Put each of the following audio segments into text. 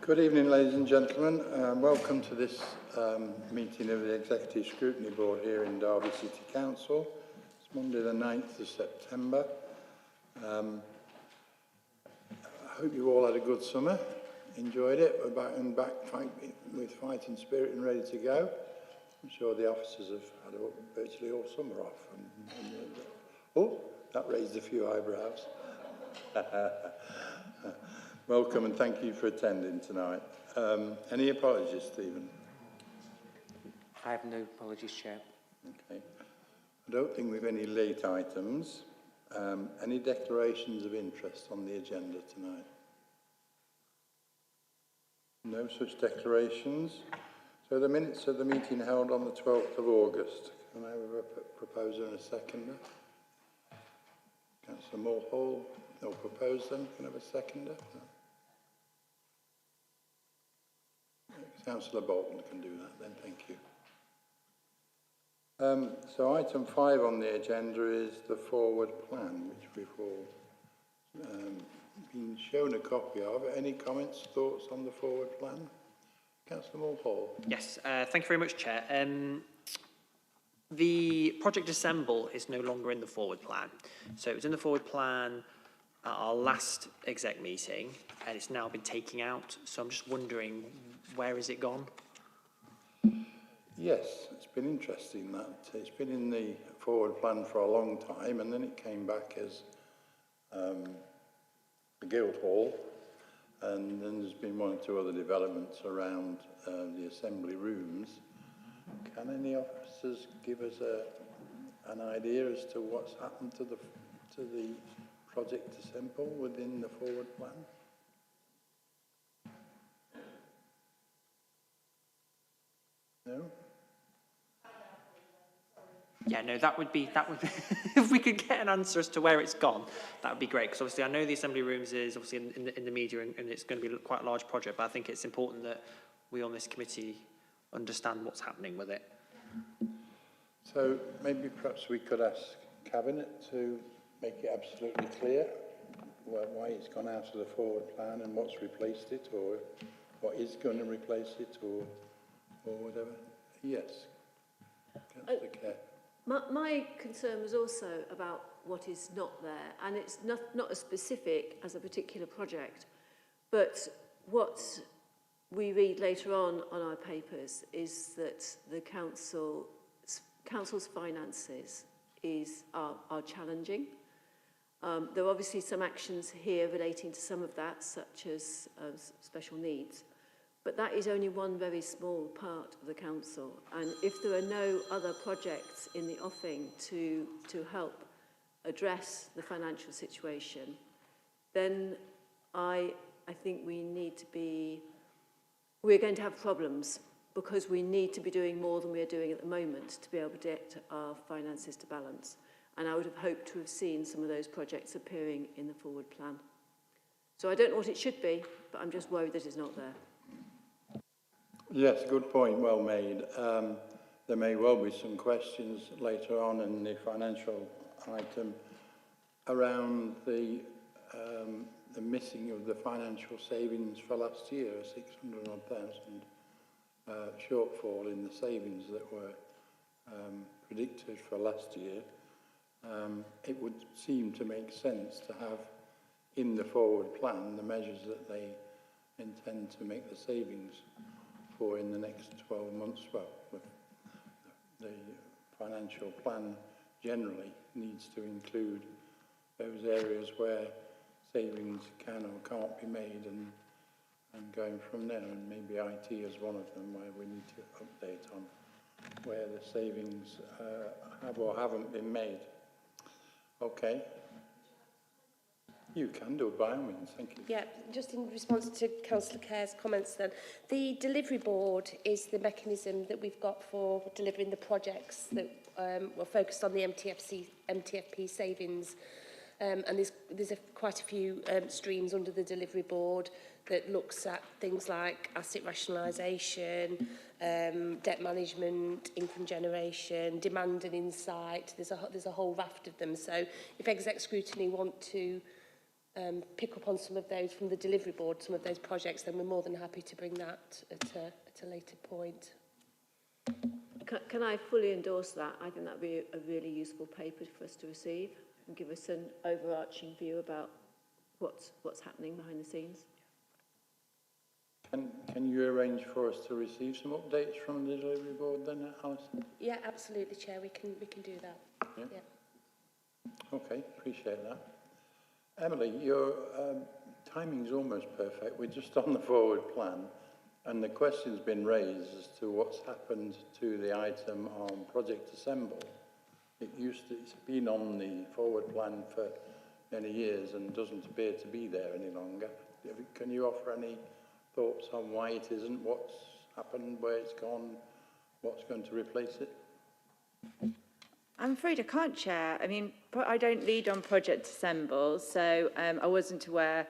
Good evening, ladies and gentlemen. Welcome to this meeting of the Executive Scrutiny Board here in Derby City Council. It's Monday the 9th of September. I hope you all had a good summer, enjoyed it. We're back with fighting spirit and ready to go. I'm sure the officers have had virtually all summer off. Oh, that raised a few eyebrows. Welcome and thank you for attending tonight. Any apologies, Stephen? I have no apologies, Chair. Okay. I don't think we've any late items. Any declarations of interest on the agenda tonight? No such declarations. So the minutes of the meeting held on the 12th of August. Can I have a proposer and a seconder? Councillor Mulhall, no proposed then. Can I have a seconder? No. Councillor Bolton can do that then, thank you. So item 5 on the agenda is the forward plan, which we've all been shown a copy of. Any comments, thoughts on the forward plan? Councillor Mulhall. Yes, thank you very much, Chair. The Project Assemble is no longer in the forward plan. So it was in the forward plan at our last exec meeting, and it's now been taken out. So I'm just wondering, where has it gone? Yes, it's been interesting that. It's been in the forward plan for a long time, and then it came back as the Guildhall, and then there's been one or two other developments around the assembly rooms. Can any officers give us an idea as to what's happened to the Project Assemble within the forward plan? No? Yeah, no, that would be if we could get an answer as to where it's gone, that would be great. Because obviously I know the assembly rooms is obviously in the media and it's going to be quite a large project, but I think it's important that we on this committee understand what's happening with it. So maybe perhaps we could ask Cabinet to make it absolutely clear why it's gone out of the forward plan and what's replaced it, or what is going to replace it, or whatever. Yes. Councillor Kerr. My concern was also about what is not there, and it's not as specific as a particular project, but what we read later on our papers is that the council's finances are challenging. There are obviously some actions here relating to some of that, such as special needs, but that is only one very small part of the council. And if there are no other projects in the offing to help address the financial situation, then I think we're going to have problems, because we need to be doing more than we are doing at the moment to be able to get our finances to balance. And I would have hoped to have seen some of those projects appearing in the forward plan. So I don't know what it should be, but I'm just worried that it's not there. Yes, good point, well made. There may well be some questions later on in the financial item around the missing of the financial savings for last year, 600,000 shortfall in the savings that were predicted for last year. It would seem to make sense to have in the forward plan the measures that they intend to make the savings for in the next 12 months. Well, the financial plan generally needs to include those areas where savings can or can't be made, and going from there, and maybe IT is one of them where we need to update on where the savings have or haven't been made. Okay. You can do it by all means, thank you. Yeah, just in response to Councillor Kerr's comments then, the delivery board is the mechanism that we've got for delivering the projects that were focused on the MTFP savings, and there's quite a few streams under the delivery board that looks at things like asset rationalisation, debt management, income generation, demand and insight. There's a whole raft of them. So if Exec Scrutiny want to pick up on some of those from the delivery board, some of those projects, then we're more than happy to bring that at a later point. Can I fully endorse that? I think that would be a really useful paper for us to receive and give us an overarching view about what's happening behind the scenes. Can you arrange for us to receive some updates from the delivery board then, Alison? Yeah, absolutely, Chair. We can do that. Yeah. Yeah. Okay, appreciate that. Emily, your timing's almost perfect. We're just on the forward plan, and the question's been raised as to what's happened to the item on Project Assemble. It's been on the forward plan for many years and doesn't appear to be there any longer. Can you offer any thoughts on why it isn't, what's happened, where it's gone, what's going to replace it? I'm afraid I can't, Chair. I mean, I don't lead on Project Assemble, so I wasn't aware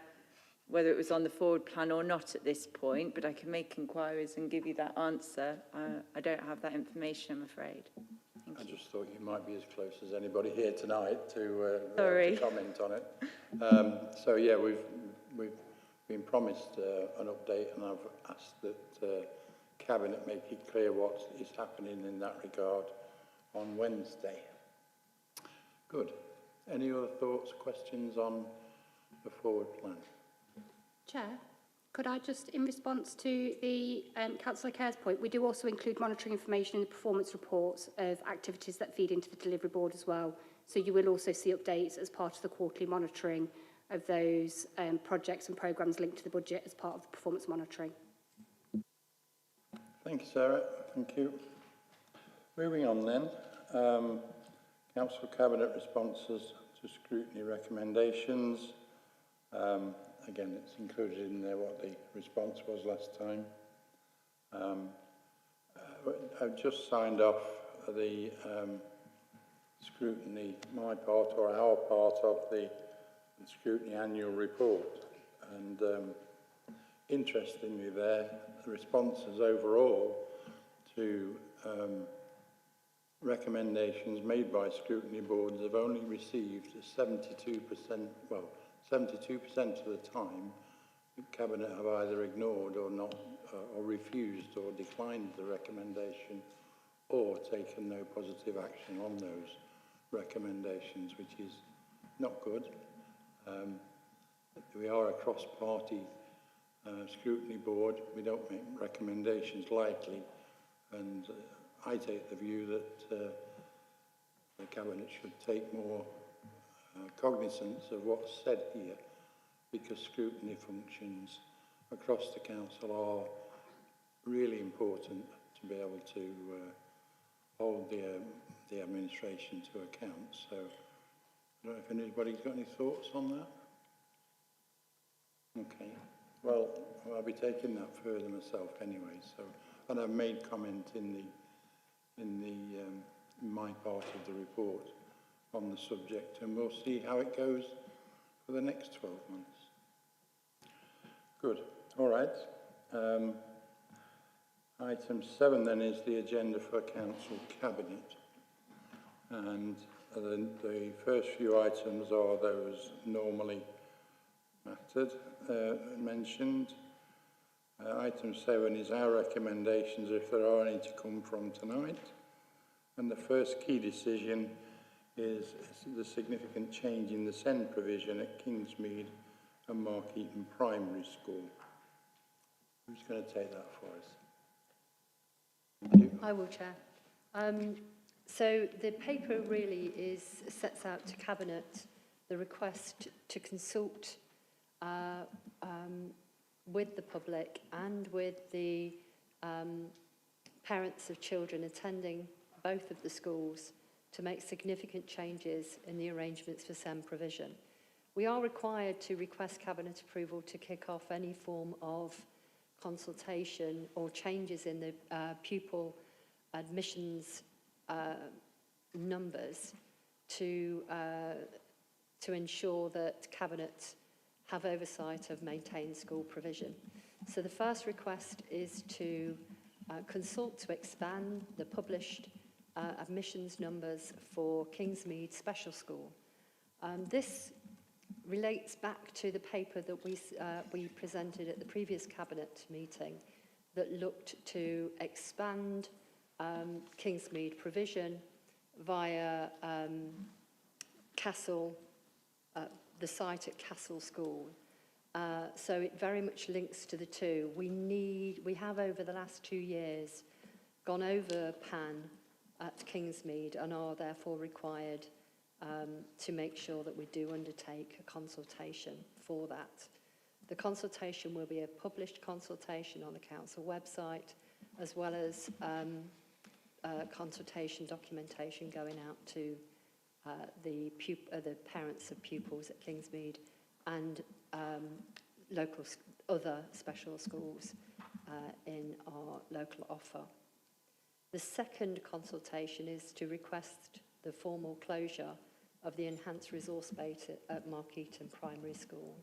whether it was on the forward plan or not at this point, but I can make inquiries and give you that answer. I don't have that information, I'm afraid. I just thought you might be as close as anybody here tonight to comment on it. So yeah, we've been promised an update, and I've asked that Cabinet make it clear what is happening in that regard on Wednesday. Good. Any other thoughts, questions on the forward plan? Chair, could I just, in response to the Councillor Kerr's point, we do also include monitoring information in the performance reports of activities that feed into the delivery board as well. So you will also see updates as part of the quarterly monitoring of those projects and programmes linked to the budget as part of the performance monitoring. Thank you, Sarah. Thank you. Moving on then, Council Cabinet responses to scrutiny recommendations. Again, it's included in there what the response was last time. I've just signed off the scrutiny, my part or our part of the scrutiny annual report. And interestingly there, the responses overall to recommendations made by scrutiny boards have only received 72%, well, 72% of the time the Cabinet have either ignored or not, or refused or declined the recommendation or taken no positive action on those recommendations, which is not good. We are a cross-party scrutiny board. We don't make recommendations lightly, and I take the view that the Cabinet should take more cognizance of what's said here, because scrutiny functions across the council are really important to be able to hold the administration to account. So I don't know if anybody's got any thoughts on that. Okay, well, I'll be taking that further myself anyway. So, and I've made comment in my part of the report on the subject, and we'll see how it goes for the next 12 months. Good. All right. Item 7 then is the agenda for Council Cabinet, and the first few items are those normally mentioned. Item 7 is our recommendations, if there are any to come from tonight, and the first key decision is the significant change in the SEND provision at Kingsmead and Markeaton Primary School. Who's going to take that for us? Thank you. I will, Chair. So the paper really sets out to Cabinet the request to consult with the public and with the parents of children attending both of the schools to make significant changes in the arrangements for SEND provision. We are required to request Cabinet approval to kick off any form of consultation or changes in the pupil admissions numbers to ensure that Cabinet have oversight of maintained school provision. So the first request is to consult to expand the published admissions numbers for Kingsmead Special School. This relates back to the paper that we presented at the previous Cabinet meeting that looked to expand Kingsmead provision via Castle, the site at Castle School. So it very much links to the two. We have over the last 2 years gone over PAN at Kingsmead and are therefore required to make sure that we do undertake a consultation for that. The consultation will be a published consultation on the council website, as well as consultation documentation going out to the parents of pupils at Kingsmead and local other special schools in our local offer. The second consultation is to request the formal closure of the enhanced resource base at Markeaton Primary School.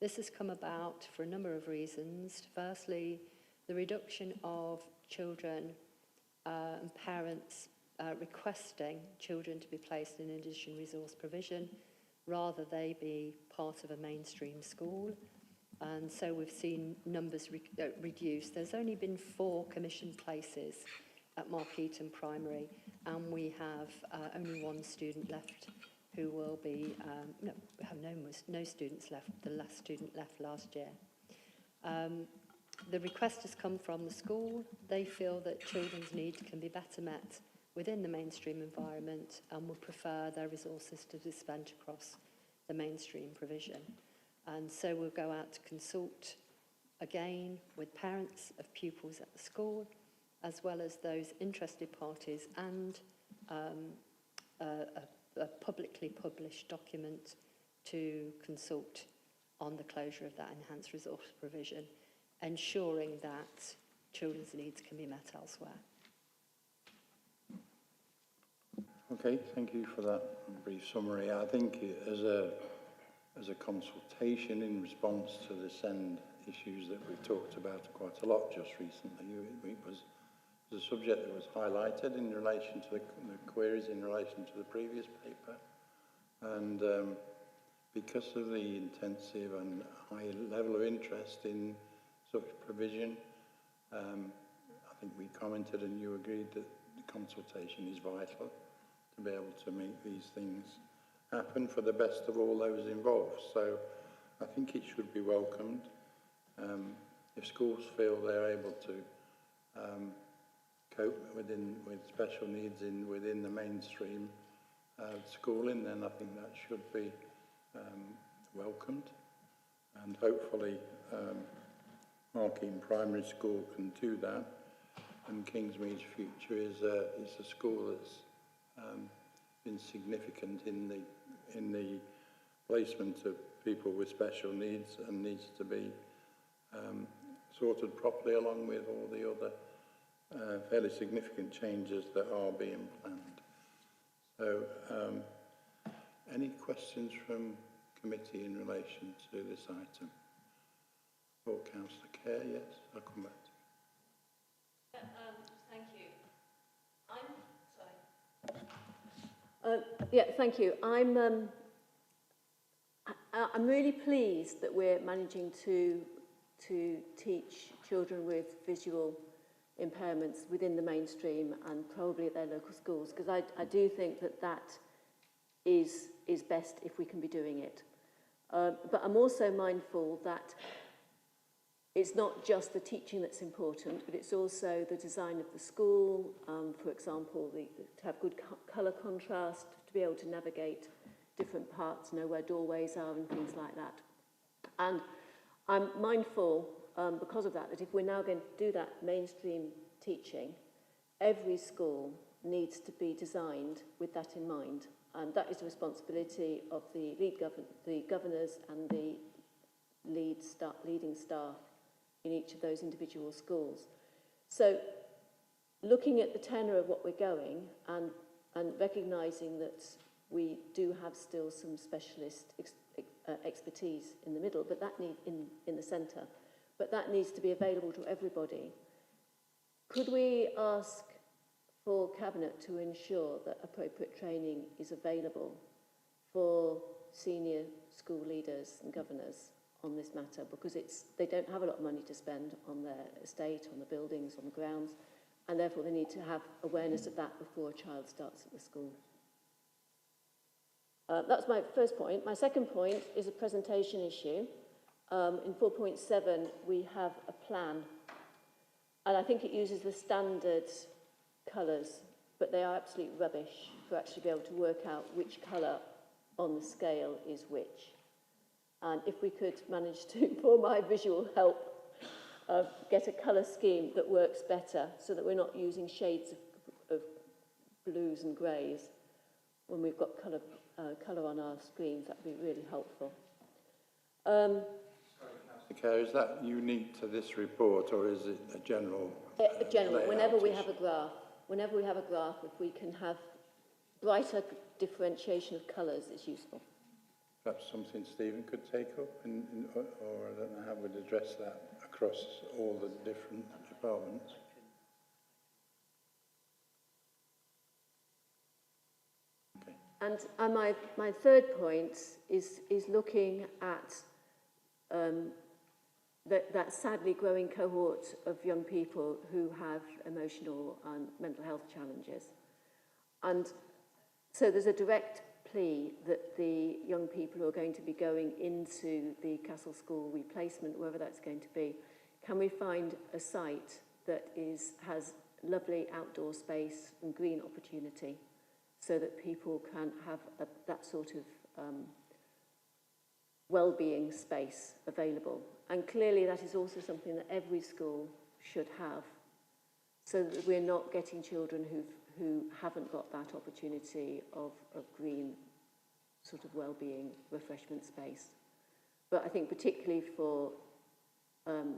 This has come about for a number of reasons. Firstly, the reduction of children and parents requesting children to be placed in additional resource provision rather they be part of a mainstream school. And so we've seen numbers reduced. There's only been 4 commissioned places at Markeaton Primary, and we have only 1 student left who will be, we have no students left. The last student left last year. The request has come from the school. They feel that children's needs can be better met within the mainstream environment and would prefer their resources to be spent across the mainstream provision. And so we'll go out to consult again with parents of pupils at the school, as well as those interested parties, and a publicly published document to consult on the closure of that enhanced resource provision, ensuring that children's needs can be met elsewhere. Okay, thank you for that brief summary. I think as a consultation in response to the SEND issues that we've talked about quite a lot just recently, it was a subject that was highlighted in relation to the queries in relation to the previous paper. And because of the intensive and high level of interest in such provision, I think we commented and you agreed that the consultation is vital to be able to make these things happen for the best of all those involved. So I think it should be welcomed. If schools feel they're able to cope with special needs within the mainstream schooling, then I think that should be welcomed. And hopefully Markeaton Primary School can do that. And Kingsmead's future is a school that's been significant in the placement of people with special needs and needs to be sorted properly along with all the other fairly significant changes that are being planned. So any questions from committee in relation to this item? Or Councillor Kerr, yes, I'll come back to you. Thank you. Yeah, thank you. I'm really pleased that we're managing to teach children with visual impairments within the mainstream and probably at their local schools, because I do think that is best if we can be doing it. But I'm also mindful that it's not just the teaching that's important, but it's also the design of the school, for example, to have good colour contrast, to be able to navigate different parts, know where doorways are and things like that. And I'm mindful, because of that if we're now going to do that mainstream teaching, every school needs to be designed with that in mind. And that is the responsibility of the governors and the leading staff in each of those individual schools. So looking at the tenor of what we're going and recognising that we do have still some specialist expertise in the middle, but that in the centre, but that needs to be available to everybody. Could we ask for Cabinet to ensure that appropriate training is available for senior school leaders and governors on this matter, because they don't have a lot of money to spend on their estate, on the buildings, on the grounds, and therefore they need to have awareness of that before a child starts at the school. That's my first point. My second point is a presentation issue. In 4.7, we have a plan, and I think it uses the standard colours, but they are absolute rubbish for actually be able to work out which colour on the scale is which. And if we could manage to, for my visual help, get a colour scheme that works better so that we're not using shades of blues and greys when we've got colour on our screens, that would be really helpful. Okay, is that unique to this report, or is it a general? General, whenever we have issue? a graph, if we can have brighter differentiation of colours, it's useful. Perhaps something Stephen could take up, or I don't know how we'd address that across all the different departments. Okay. And my third point is looking at that sadly growing cohort of young people who have emotional and mental health challenges. And so there's a direct plea that the young people who are going to be going into the Castle School replacement, wherever that's going to be, can we find a site that has lovely outdoor space and green opportunity so that people can have that sort of well-being space available. And clearly that is also something that every school should have, so that we're not getting children who haven't got that opportunity of green sort of well-being refreshment space. But I think particularly for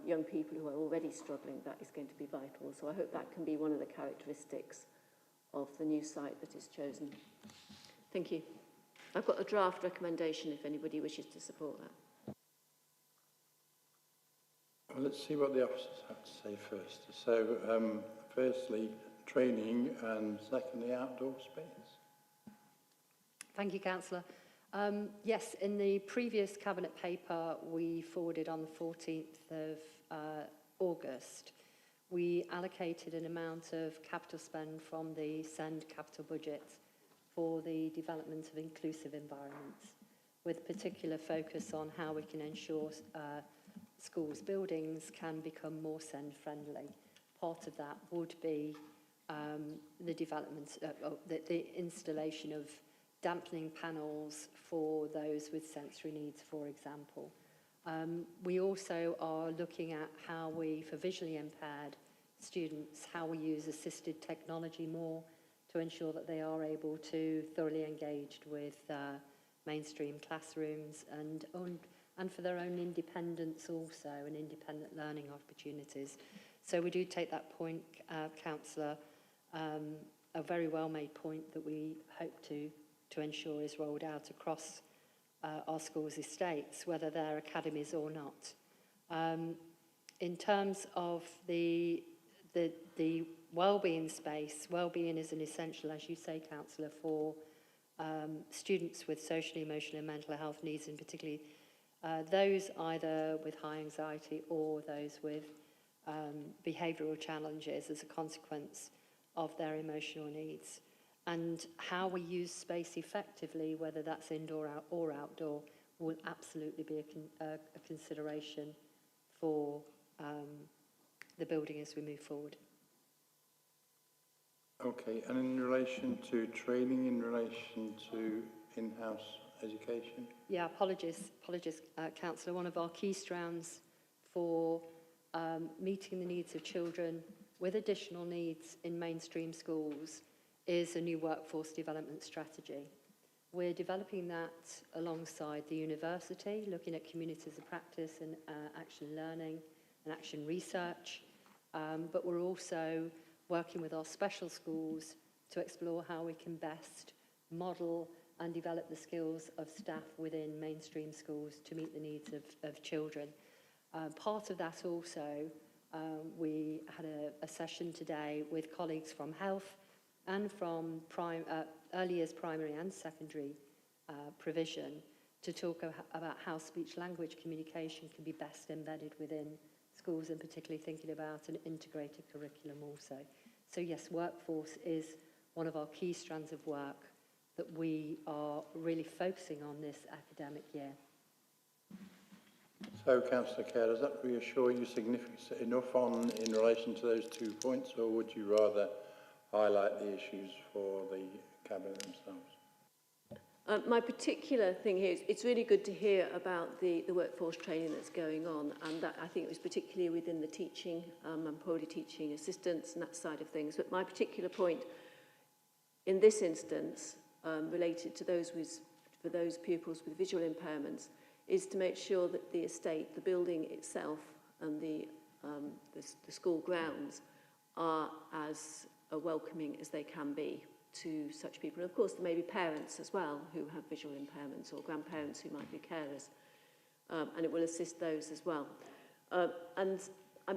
young people who are already struggling, that is going to be vital. So I hope that can be one of the characteristics of the new site that is chosen. Thank you. I've got a draft recommendation if anybody wishes to support that. Well, let's see what the officers have to say first. So, firstly, training, and secondly, outdoor space. Thank you, Councillor. Yes, in the previous Cabinet paper we forwarded on the 14th of August, we allocated an amount of capital spend from the SEND capital budget for the development of inclusive environments, with particular focus on how we can ensure schools' buildings can become more SEND friendly. Part of that would be the development, the installation of dampening panels for those with sensory needs, for example. We also are looking at how we, for visually impaired students, how we use assisted technology more to ensure that they are able to thoroughly engage with mainstream classrooms and for their own independence also, and independent learning opportunities. So we do take that point, Councillor, a very well-made point that we hope to ensure is rolled out across our schools' estates, whether they're academies or not. In terms of the wellbeing space, wellbeing is an essential, as you say, Councillor, for students with social, emotional and mental health needs, and particularly those either with high anxiety or those with behavioural challenges as a consequence of their emotional needs. And how we use space effectively, whether that's indoor or outdoor, will absolutely be a consideration for the building as we move forward. Okay, and in relation to training, in relation to in-house education? Yeah, apologies, Councillor. One of our key strands for meeting the needs of children with additional needs in mainstream schools is a new workforce development strategy. We're developing that alongside the university, looking at communities of practice and action learning and action research, but we're also working with our special schools to explore how we can best model and develop the skills of staff within mainstream schools to meet the needs of children. Part of that also, we had a session today with colleagues from health and from early years primary and secondary provision to talk about how speech-language communication can be best embedded within schools, and particularly thinking about an integrated curriculum also. So yes, workforce is one of our key strands of work that we are really focusing on this academic year. So, Councillor Kerr, does that reassure you significant enough in relation to those 2 points, or would you rather highlight the issues for the Cabinet themselves? My particular thing here is it's really good to hear about the workforce training that's going on, and that I think it was particularly within the teaching and probably teaching assistants and that side of things. But my particular point in this instance, related to for those pupils with visual impairments, is to make sure that the estate, the building itself, and the school grounds are as welcoming as they can be to such people. And of course, there may be parents as well who have visual impairments, or grandparents who might be carers, and it will assist those as well. And I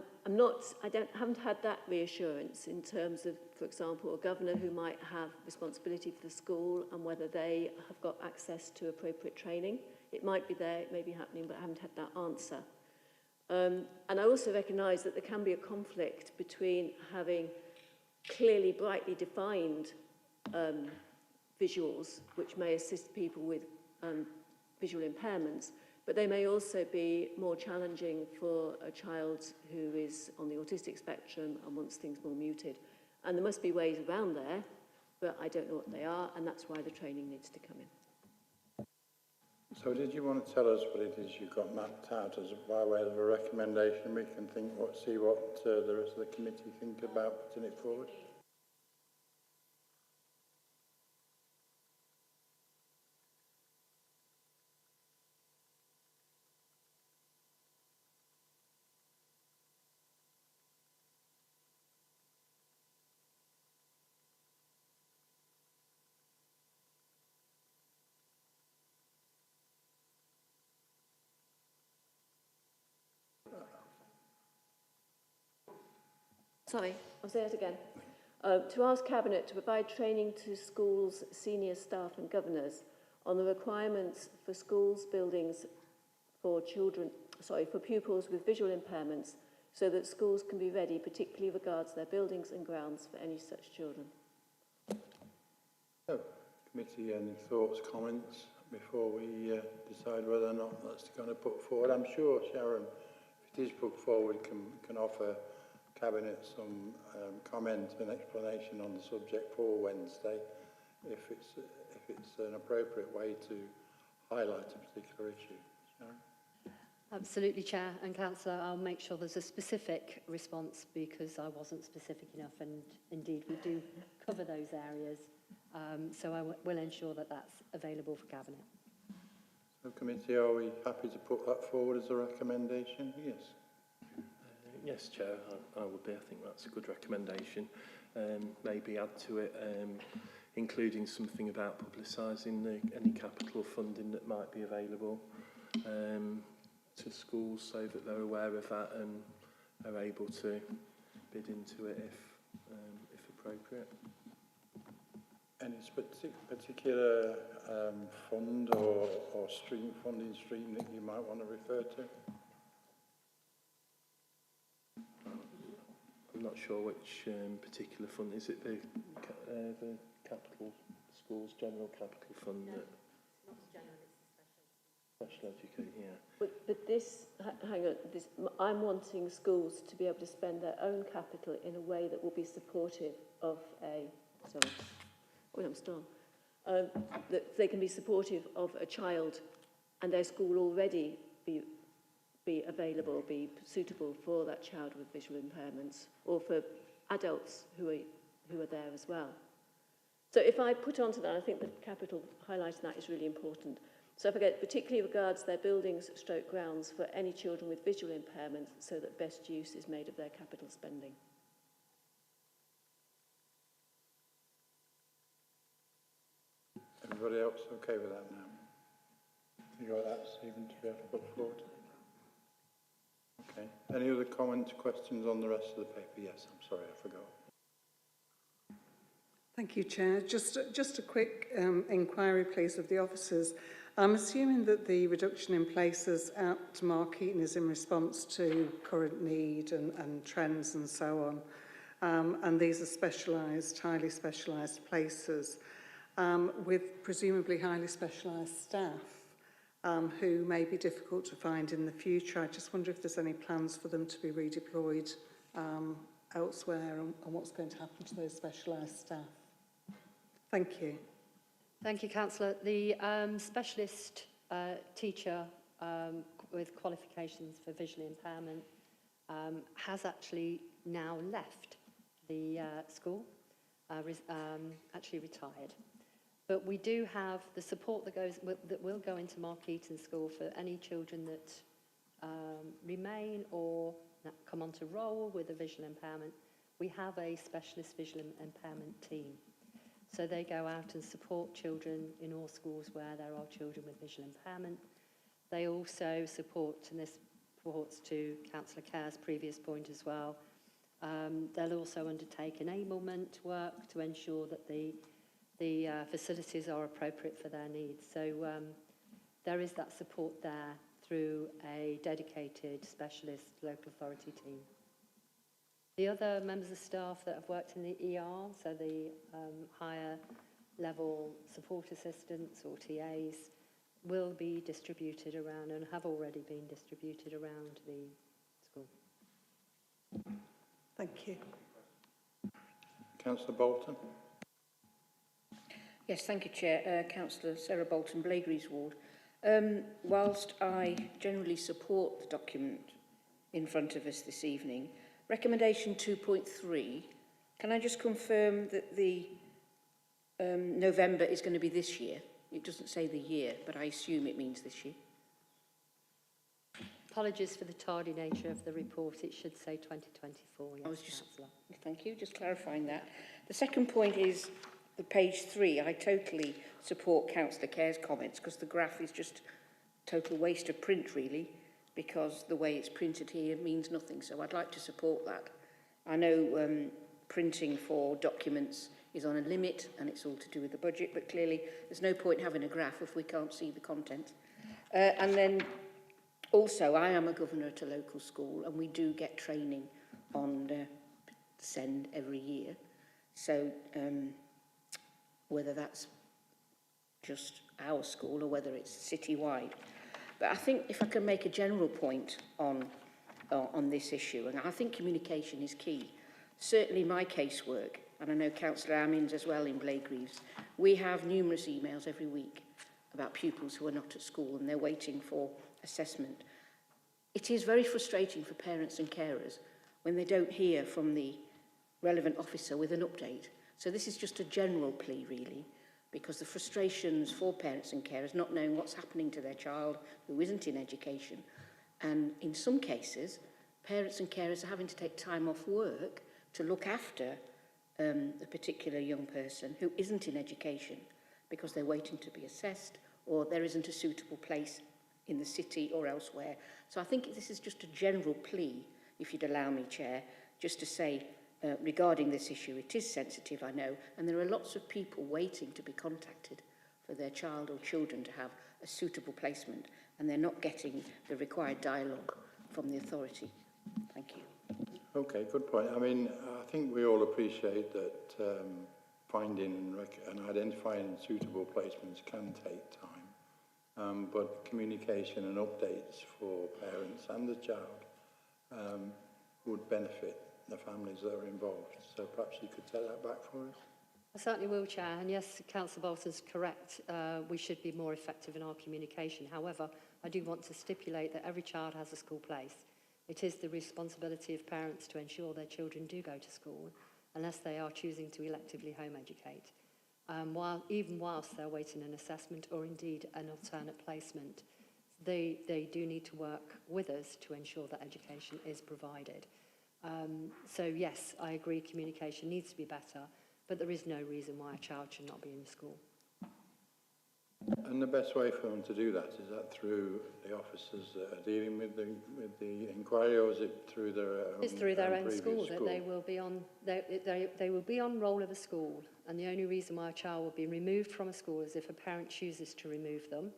haven't had that reassurance in terms of, for example, a governor who might have responsibility for the school and whether they have got access to appropriate training. It might be there, it may be happening, but I haven't had that answer. And I also recognise that there can be a conflict between having clearly, brightly defined visuals, which may assist people with visual impairments, but they may also be more challenging for a child who is on the autistic spectrum and wants things more muted. And there must be ways around there, but I don't know what they are, and that's why the training needs to come in. So did you want to tell us what it is you've got mapped out as by way of a recommendation? We can see what the rest of the committee think about putting it forward. Sorry, I'll say it again. To ask Cabinet to provide training to schools, senior staff and governors on the requirements for schools, buildings for pupils with visual impairments, so that schools can be ready, particularly regards their buildings and grounds for any such children. So, committee, any thoughts, comments before we decide whether or not that's going to put forward? I'm sure Sharon, if it is put forward, can offer Cabinet some comment and explanation on the subject for Wednesday, if it's an appropriate way to highlight a particular issue. Sharon? Absolutely, Chair and Councillor. I'll make sure there's a specific response, because I wasn't specific enough, and indeed we do cover those areas. So I will ensure that that's available for Cabinet. So, committee, are we happy to put that forward as a recommendation? Yes. Yes, Chair, I would be. I think that's a good recommendation. Maybe add to it, including something about publicising any capital funding that might be available to schools, so that they're aware of that and are able to bid into it if appropriate. Any particular fund or funding stream that you might want to refer to? I'm not sure which particular fund. Is it the capital schools general capital fund? No, it's not general, it's special education. Yeah. But this, hang on, I'm wanting schools to be able to spend their own capital in a way that will be supportive of that they can be supportive of a child and their school already be available, be suitable for that child with visual impairments, or for adults who are there as well. So if I put onto that, I think the capital highlighting that is really important. So if I get particularly regards their buildings, stroke grounds for any children with visual impairments, so that best use is made of their capital spending. Everybody else okay with that now? You got that, Stephen, to be able to put forward? Okay. Any other comments, questions on the rest of the paper? Yes, I'm sorry, I forgot. Thank you, Chair. Just a quick inquiry, please, of the officers. I'm assuming that the reduction in places at Markeaton is in response to current need and trends and so on. And these are specialised, highly specialised places with presumably highly specialised staff who may be difficult to find in the future. I just wonder if there's any plans for them to be redeployed elsewhere and what's going to happen to those specialised staff. Thank you. Thank you, Councillor. The specialist teacher with qualifications for visual impairment has actually now left the school, actually retired. But we do have the support that will go into Markeaton School for any children that remain or come onto roll with a visual impairment. We have a specialist visual impairment team. So they go out and support children in all schools where there are children with visual impairment. They also support, and this supports to Councillor Kerr's previous point as well, they'll also undertake enablement work to ensure that the facilities are appropriate for their needs. So there is that support there through a dedicated specialist local authority team. The other members of staff that have worked in the ER, so the higher level support assistants or TAs, will be distributed around and have already been distributed around the school. Thank you. Councillor Bolton. Yes, thank you, Chair. Councillor Sarah Bolton, Blakery's ward. Whilst I generally support the document in front of us this evening, recommendation 2.3, can I just confirm that the November is going to be this year? It doesn't say the year, but I assume it means this year. Apologies for the tardy nature of the report. It should say 2024. Yes, Thank you, just clarifying that. The second point is the page 3. I totally support Councillor Kerr's comments because the graph is just total waste of print, really, because the way it's printed here means nothing. So I'd like to support that. I know printing for documents is on a limit and it's all to do with the budget, but clearly there's no point having a graph if we can't see the content. And then also, I am a governor at a local school and we do get training on SEND every year. So whether that's just our school or whether it's citywide. But I think if I can make a general point on this issue, and I think communication is key. Certainly my casework, and I know Councillor Amins as well in Blakereeves, we have numerous emails every week about pupils who are not at school and they're waiting for assessment. It is very frustrating for parents and carers when they don't hear from the relevant officer with an update. So this is just a general plea, really, because the frustrations for parents and carers not knowing what's happening to their child who isn't in education. And in some cases, parents and carers are having to take time off work to look after a particular young person who isn't in education because they're waiting to be assessed or there isn't a suitable place in the city or elsewhere. So I think this is just a general plea, if you'd allow me, Chair, just to say regarding this issue, it is sensitive, I know, and there are lots of people waiting to be contacted for their child or children to have a suitable placement, and they're not getting the required dialogue from the authority. Thank you. Okay, good point. I mean, I think we all appreciate that finding and identifying suitable placements can take time, but communication and updates for parents and the child would benefit the families that are involved. So perhaps you could take that back for us. I certainly will, Chair. And yes, Councillor Bolton's correct. We should be more effective in our communication. However, I do want to stipulate that every child has a school place. It is the responsibility of parents to ensure their children do go to school, unless they are choosing to electively home educate. Even whilst they're waiting an assessment or indeed an alternate placement, they do need to work with us to ensure that education is provided. So yes, I agree communication needs to be better, but there is no reason why a child should not be in school. And the best way for them to do that, is that through the officers that are dealing with the inquiry, or is it through their own? It's through their own school that they will be on. They will be on roll of a school, and the only reason why a child will be removed from a school is if a parent chooses to remove them,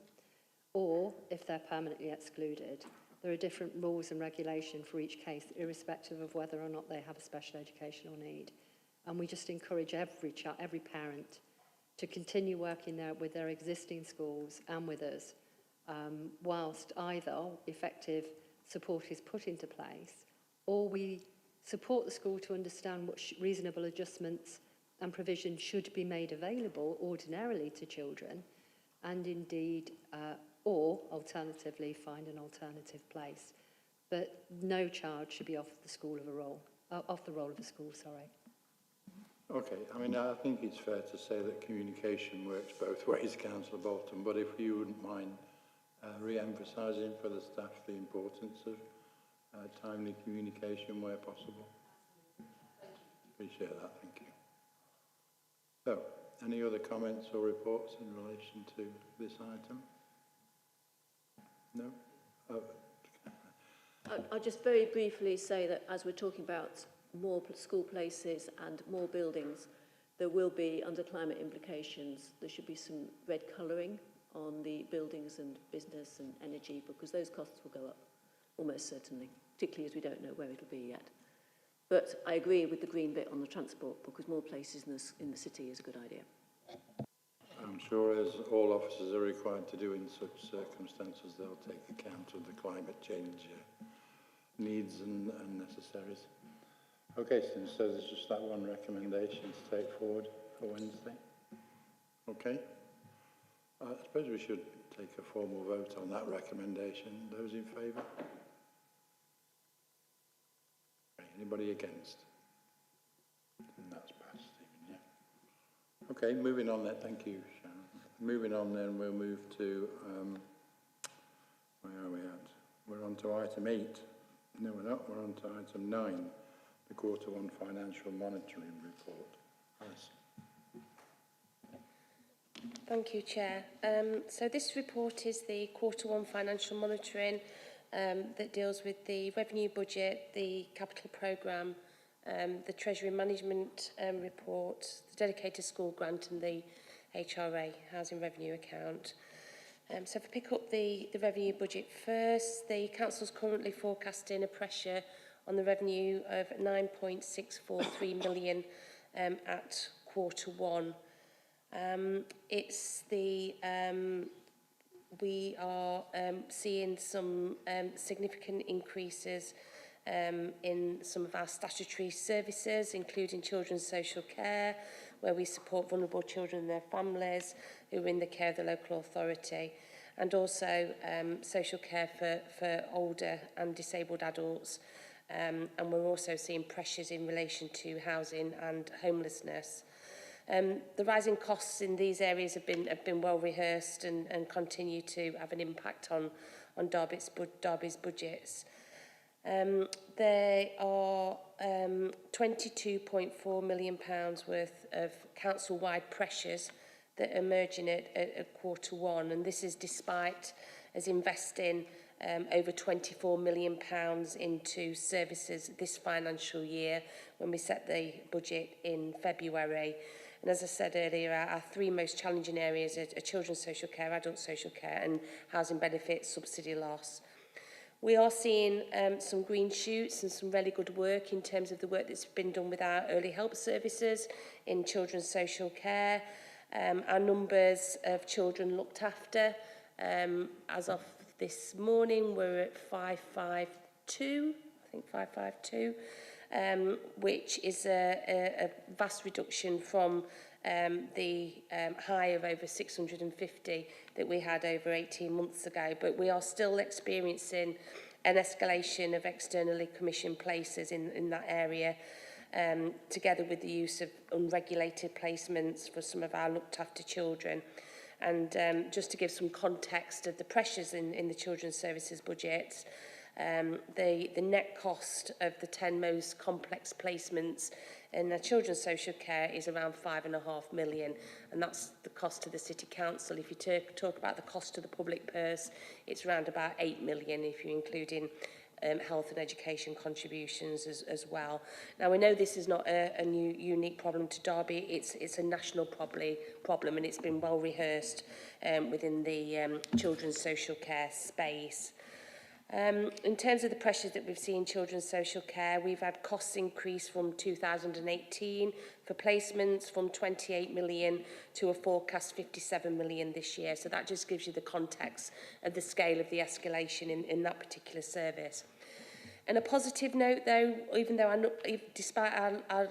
or if they're permanently excluded. There are different rules and regulation for each case, irrespective of whether or not they have a special educational need. And we just encourage every parent to continue working there with their existing schools and with us, whilst either effective support is put into place, or we support the school to understand what reasonable adjustments and provision should be made available ordinarily to children, and indeed, or alternatively, find an alternative place. But no child should be off the role of a school, sorry. Okay, I mean, I think it's fair to say that communication works both ways, Councillor Bolton, but if you wouldn't mind re-emphasising for the staff the importance of timely communication where possible. Appreciate that, thank you. So, any other comments or reports in relation to this item? No? Oh. I'll just very briefly say that as we're talking about more school places and more buildings, there will be, under climate implications, there should be some red colouring on the buildings and business and energy, because those costs will go up, almost certainly, particularly as we don't know where it'll be yet. But I agree with the green bit on the transport, because more places in the city is a good idea. I'm sure, as all officers are required to do in such circumstances, they'll take account of the climate change needs and necessaries. Okay, so there's just that one recommendation to take forward for Wednesday. Okay. I suppose we should take a formal vote on that recommendation. Those in favour? Anybody against? And that's passed, Stephen, yeah. Okay, moving on then. Thank you, Sharon. Moving on then, we'll move to, where are we at? We're on to item 8. No, we're not. We're on to item 9, the Q1 Financial Monitoring Report. Alice. Thank you, Chair. So this report is the Q1 Financial Monitoring that deals with the revenue budget, the capital programme, the Treasury Management report, the dedicated school grant and the HRA, Housing Revenue Account. So if I pick up the revenue budget first, the Council's currently forecasting a pressure on the revenue of 9.643 million at Q1. We are seeing some significant increases in some of our statutory services, including children's social care, where we support vulnerable children and their families who are in the care of the local authority, and also social care for older and disabled adults. And we're also seeing pressures in relation to housing and homelessness. The rising costs in these areas have been well rehearsed and continue to have an impact on Derby's budgets. There are £22.4 million worth of council-wide pressures that are emerging at Q1, and this is despite us investing over £24 million into services this financial year when we set the budget in February. And as I said earlier, our three most challenging areas are children's social care, adult social care and housing benefits subsidy loss. We are seeing some green shoots and some really good work in terms of the work that's been done with our early help services in children's social care. Our numbers of children looked after, as of this morning, we're at 552, I think 552, which is a vast reduction from the high of over 650 that we had over 18 months ago. But we are still experiencing an escalation of externally commissioned places in that area, together with the use of unregulated placements for some of our looked after children. And just to give some context of the pressures in the children's services budget, the net cost of the 10 most complex placements in the children's social care is around £5.5 million, and that's the cost to the City Council. If you talk about the cost to the public purse, it's around about £8 million if you're including health and education contributions as well. Now, we know this is not a unique problem to Derby. It's a national problem, and it's been well rehearsed within the children's social care space. In terms of the pressures that we've seen in children's social care, we've had costs increase from 2018 for placements from 28 million to a forecast 57 million this year. So that just gives you the context of the scale of the escalation in that particular service. And a positive note, though, even though despite our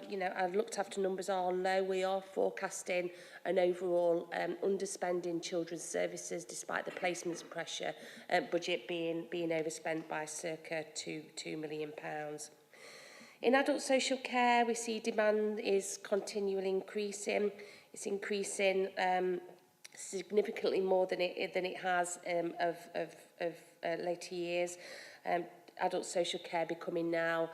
looked after numbers are low, we are forecasting an overall underspend in children's services, despite the placements pressure budget being overspent by circa £2 million. In adult social care, we see demand is continually increasing. It's increasing significantly more than it has of later years. Adult social care becoming now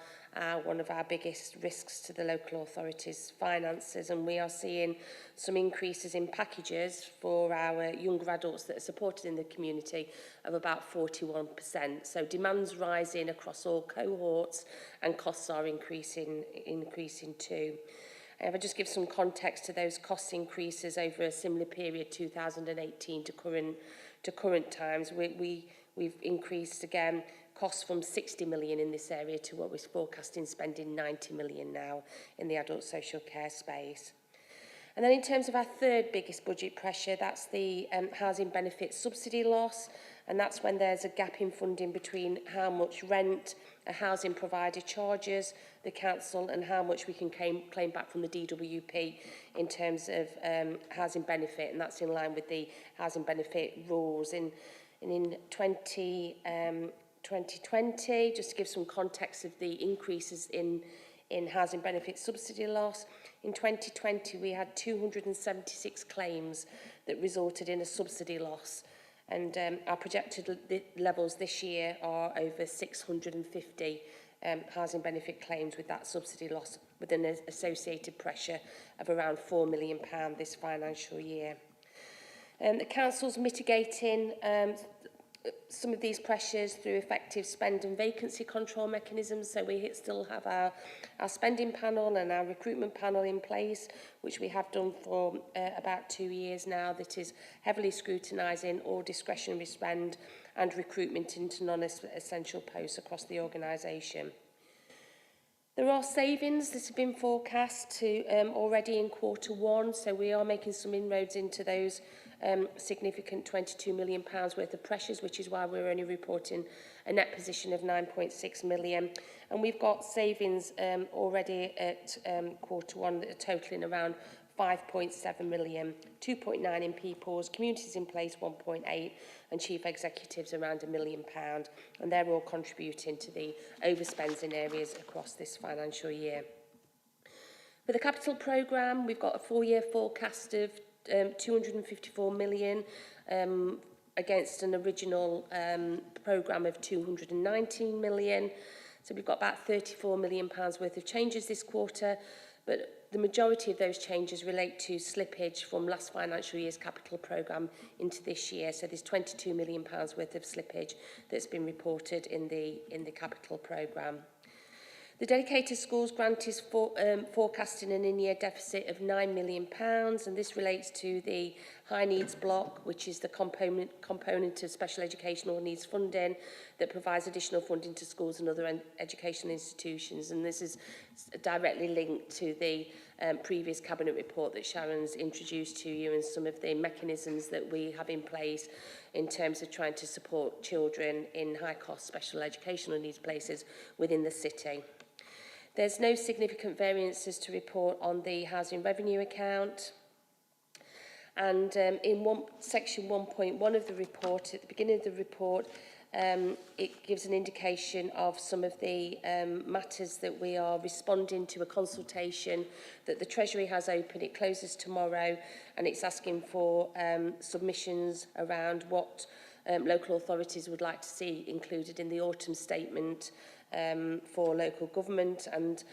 one of our biggest risks to the local authorities' finances, and we are seeing some increases in packages for our younger adults that are supported in the community of about 41%. So demand's rising across all cohorts and costs are increasing too. If I just give some context to those cost increases over a similar period, 2018 to current times, we've increased again costs from 60 million in this area to what we're forecasting spending 90 million now in the adult social care space. And then in terms of our third biggest budget pressure, that's the housing benefit subsidy loss, and that's when there's a gap in funding between how much rent a housing provider charges the council and how much we can claim back from the DWP in terms of housing benefit, and that's in line with the housing benefit rules. In 2020, just to give some context of the increases in housing benefit subsidy loss, in 2020 we had 276 claims that resulted in a subsidy loss, and our projected levels this year are over 650 housing benefit claims with that subsidy loss, with an associated pressure of around £4 million this financial year. The council's mitigating some of these pressures through effective spend and vacancy control mechanisms. So we still have our spending panel and our recruitment panel in place, which we have done for about 2 years now, that is heavily scrutinising all discretionary spend and recruitment into non-essential posts across the organisation. There are savings that have been forecast to already in Q1, so we are making some inroads into those significant £22 million worth of pressures, which is why we're only reporting a net position of 9.6 million. And we've got savings already at Q1 that are totalling around 5.7 million, 2.9 in people's, communities in place 1.8, and chief executives around £1 million. And they're all contributing to the overspends in areas across this financial year. For the capital programme, we've got a 4-year forecast of 254 million against an original programme of 219 million. So we've got about £34 million worth of changes this quarter, but the majority of those changes relate to slippage from last financial year's capital programme into this year. So there's £22 million worth of slippage that's been reported in the capital programme. The dedicated schools grant is forecasting an in-year deficit of £9 million, and this relates to the high needs block, which is the component of special educational needs funding that provides additional funding to schools and other educational institutions. And this is directly linked to the previous cabinet report that Sharon's introduced to you, and some of the mechanisms that we have in place in terms of trying to support children in high-cost special educational needs places within the city. There's no significant variances to report on the housing revenue account. And in section 1.1 of the report, at the beginning of the report, it gives an indication of some of the matters that we are responding to a consultation that the Treasury has open. It closes tomorrow, and it's asking for submissions around what local authorities would like to see included in the autumn statement for local government, and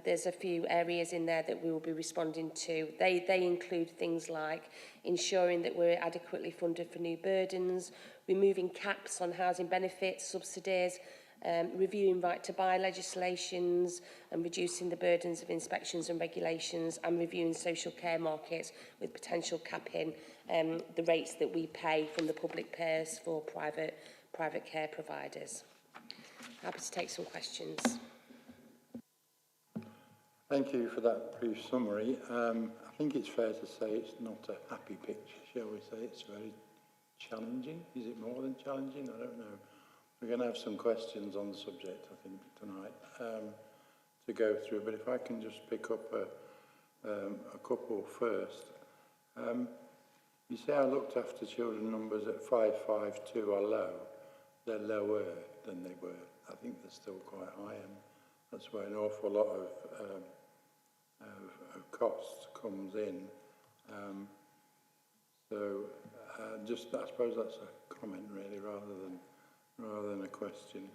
there's a few areas in there that we will be responding to. They include things like ensuring that we're adequately funded for new burdens, removing caps on housing benefits, subsidies, reviewing right to buy legislations and reducing the burdens of inspections and regulations, and reviewing social care markets with potential capping the rates that we pay from the public purse for private care providers. Happy to take some questions. Thank you for that brief summary. I think it's fair to say it's not a happy picture, shall we say. It's very challenging. Is it more than challenging? I don't know. We're going to have some questions on the subject, I think, tonight to go through. But if I can just pick up a couple first. You say I looked after children numbers at 552 are low. They're lower than they were. I think they're still quite high, and that's where an awful lot of costs comes in. Just I suppose that's a comment really, rather than a question.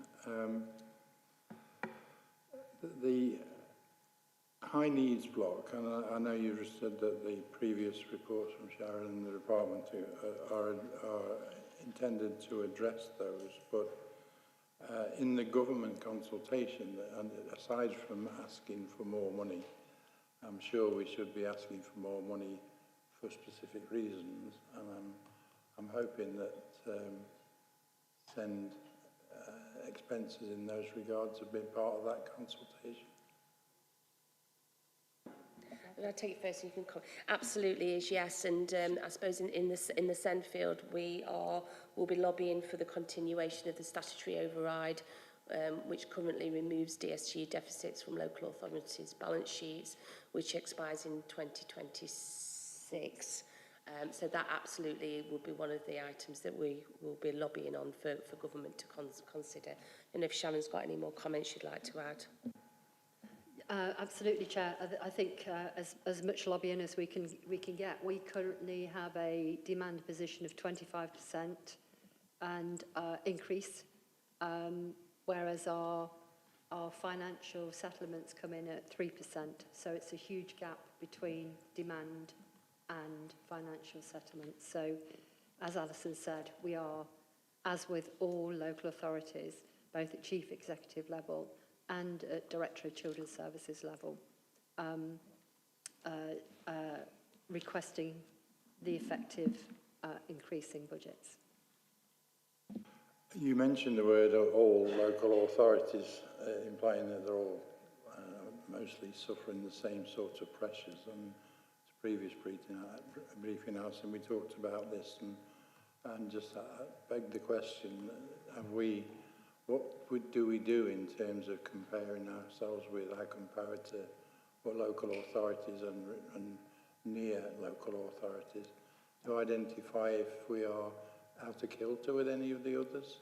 The high needs block, and I know you just said that the previous reports from Sharon and the department are intended to address those, but in the government consultation, and aside from asking for more money, I'm sure we should be asking for more money for specific reasons, and I'm hoping that send expenses in those regards have been part of that consultation. I'll take it first and you can comment. Absolutely is, yes, and I suppose in the SEND field we'll be lobbying for the continuation of the statutory override, which currently removes DSG deficits from local authorities' balance sheets, which expires in 2026. So that absolutely will be one of the items that we will be lobbying on for government to consider. And if Shannon's got any more comments she'd like to add. Absolutely, Chair. I think as much lobbying as we can get. We currently have a demand position of 25% and increase, whereas our financial settlements come in at 3%. So it's a huge gap between demand and financial settlements. So, as Alison said, we are, as with all local authorities, both at chief executive level and at Director of Children's Services level, requesting the effective increase in budgets. You mentioned the word all local authorities, implying that they're all mostly suffering the same sort of pressures. And previous briefing house, and we talked about this, and just begged the question: what do we do in terms of comparing ourselves with our comparator, what local authorities and near local authorities, to identify if we are out of kilter with any of the others?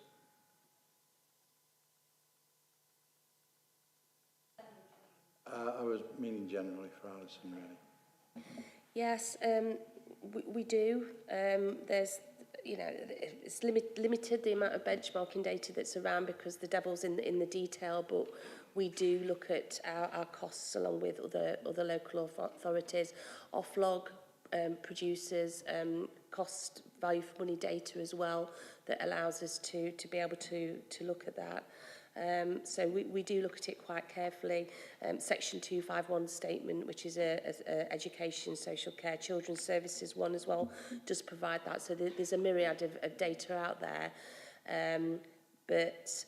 I was meaning generally for Alison, really. Yes, we do. There's, it's limited the amount of benchmarking data that's around because the devil's in the detail, but we do look at our costs along with other local authorities. Oflog produces cost value for money data as well that allows us to be able to look at that. So we do look at it quite carefully. Section 251 statement, which is a education, social care, children's services one as well, does provide that. So there's a myriad of data out there. But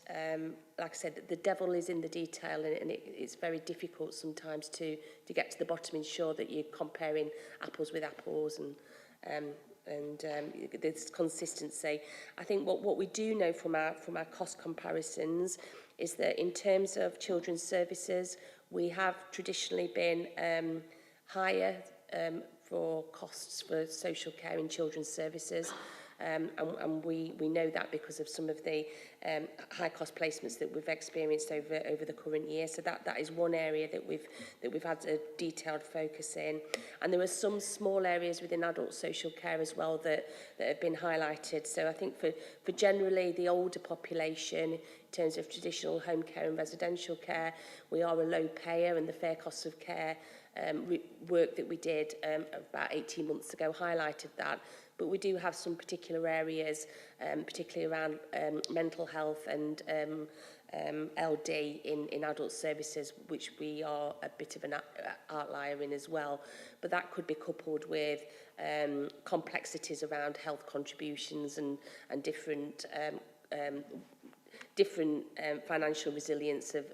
like I said, the devil is in the detail, and it's very difficult sometimes to get to the bottom, ensure that you're comparing apples with apples and there's consistency. I think what we do know from our cost comparisons is that in terms of children's services, we have traditionally been higher for costs for social care in children's services. And we know that because of some of the high cost placements that we've experienced over the current year. So that is one area that we've had a detailed focus in. And there are some small areas within adult social care as well that have been highlighted. So I think for generally the older population, in terms of traditional home care and residential care, we are a low payer, and the fair cost of care work that we did about 18 months ago highlighted that. But we do have some particular areas, particularly around mental health and LD in adult services, which we are a bit of an outlier in as well. But that could be coupled with complexities around health contributions and different financial resilience of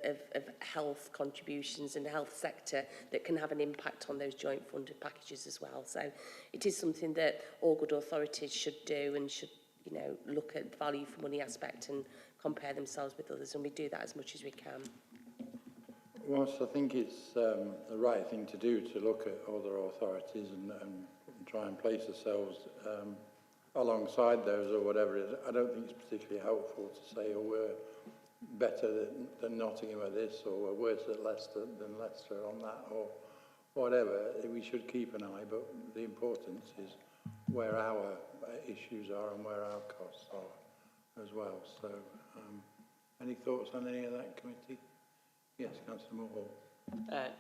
health contributions and the health sector that can have an impact on those joint funded packages as well. So it is something that all good authorities should do and should, you know, look at the value for money aspect and compare themselves with others, and we do that as much as we can. Whilst I think it's the right thing to do to look at other authorities and try and place ourselves alongside those or whatever it is, I don't think it's particularly helpful to say, oh, we're better than Nottingham at this, or we're worse at Leicester than Leicester on that, or whatever. We should keep an eye, but the importance is where our issues are and where our costs are as well. So, any thoughts on any of that, committee? Yes, Councillor Moore.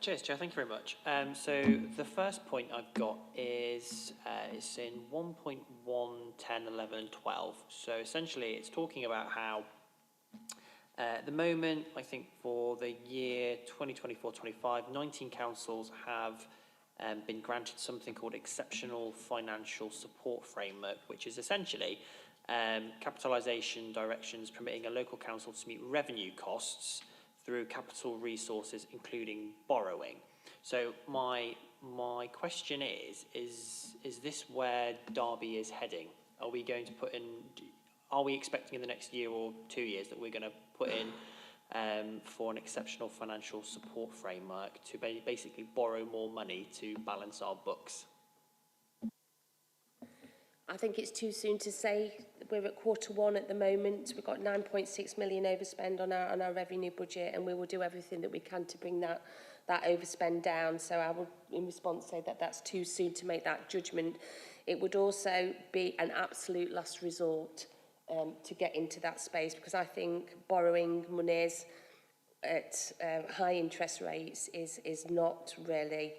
Cheers, Chair. Thank you very much. So the first point I've got is it's in 1.1, 10, 11, 12. So essentially, it's talking about how at the moment, I think for the year 2024-25, 19 councils have been granted something called Exceptional Financial Support Framework, which is essentially capitalisation directions permitting a local council to meet revenue costs through capital resources, including borrowing. So my question is this where Derby is heading? Are we going to put in, are we expecting in the next year or 2 years that we're going to put in for an exceptional financial support framework to basically borrow more money to balance our books? I think it's too soon to say. We're at Q1 at the moment. We've got 9.6 million overspend on our revenue budget, and we will do everything that we can to bring that overspend down. So I will, in response, say that that's too soon to make that judgment. It would also be an absolute last resort to get into that space, because I think borrowing monies at high interest rates is not really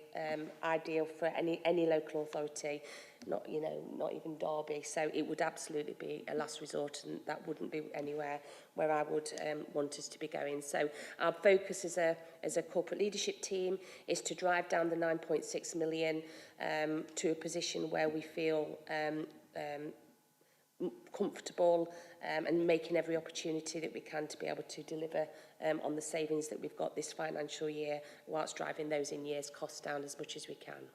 ideal for any local authority, not even Derby. So it would absolutely be a last resort, and that wouldn't be anywhere where I would want us to be going. So our focus as a corporate leadership team is to drive down the 9.6 million to a position where we feel comfortable and making every opportunity that we can to be able to deliver on the savings that we've got this financial year, whilst driving those in-years costs down as much as we can.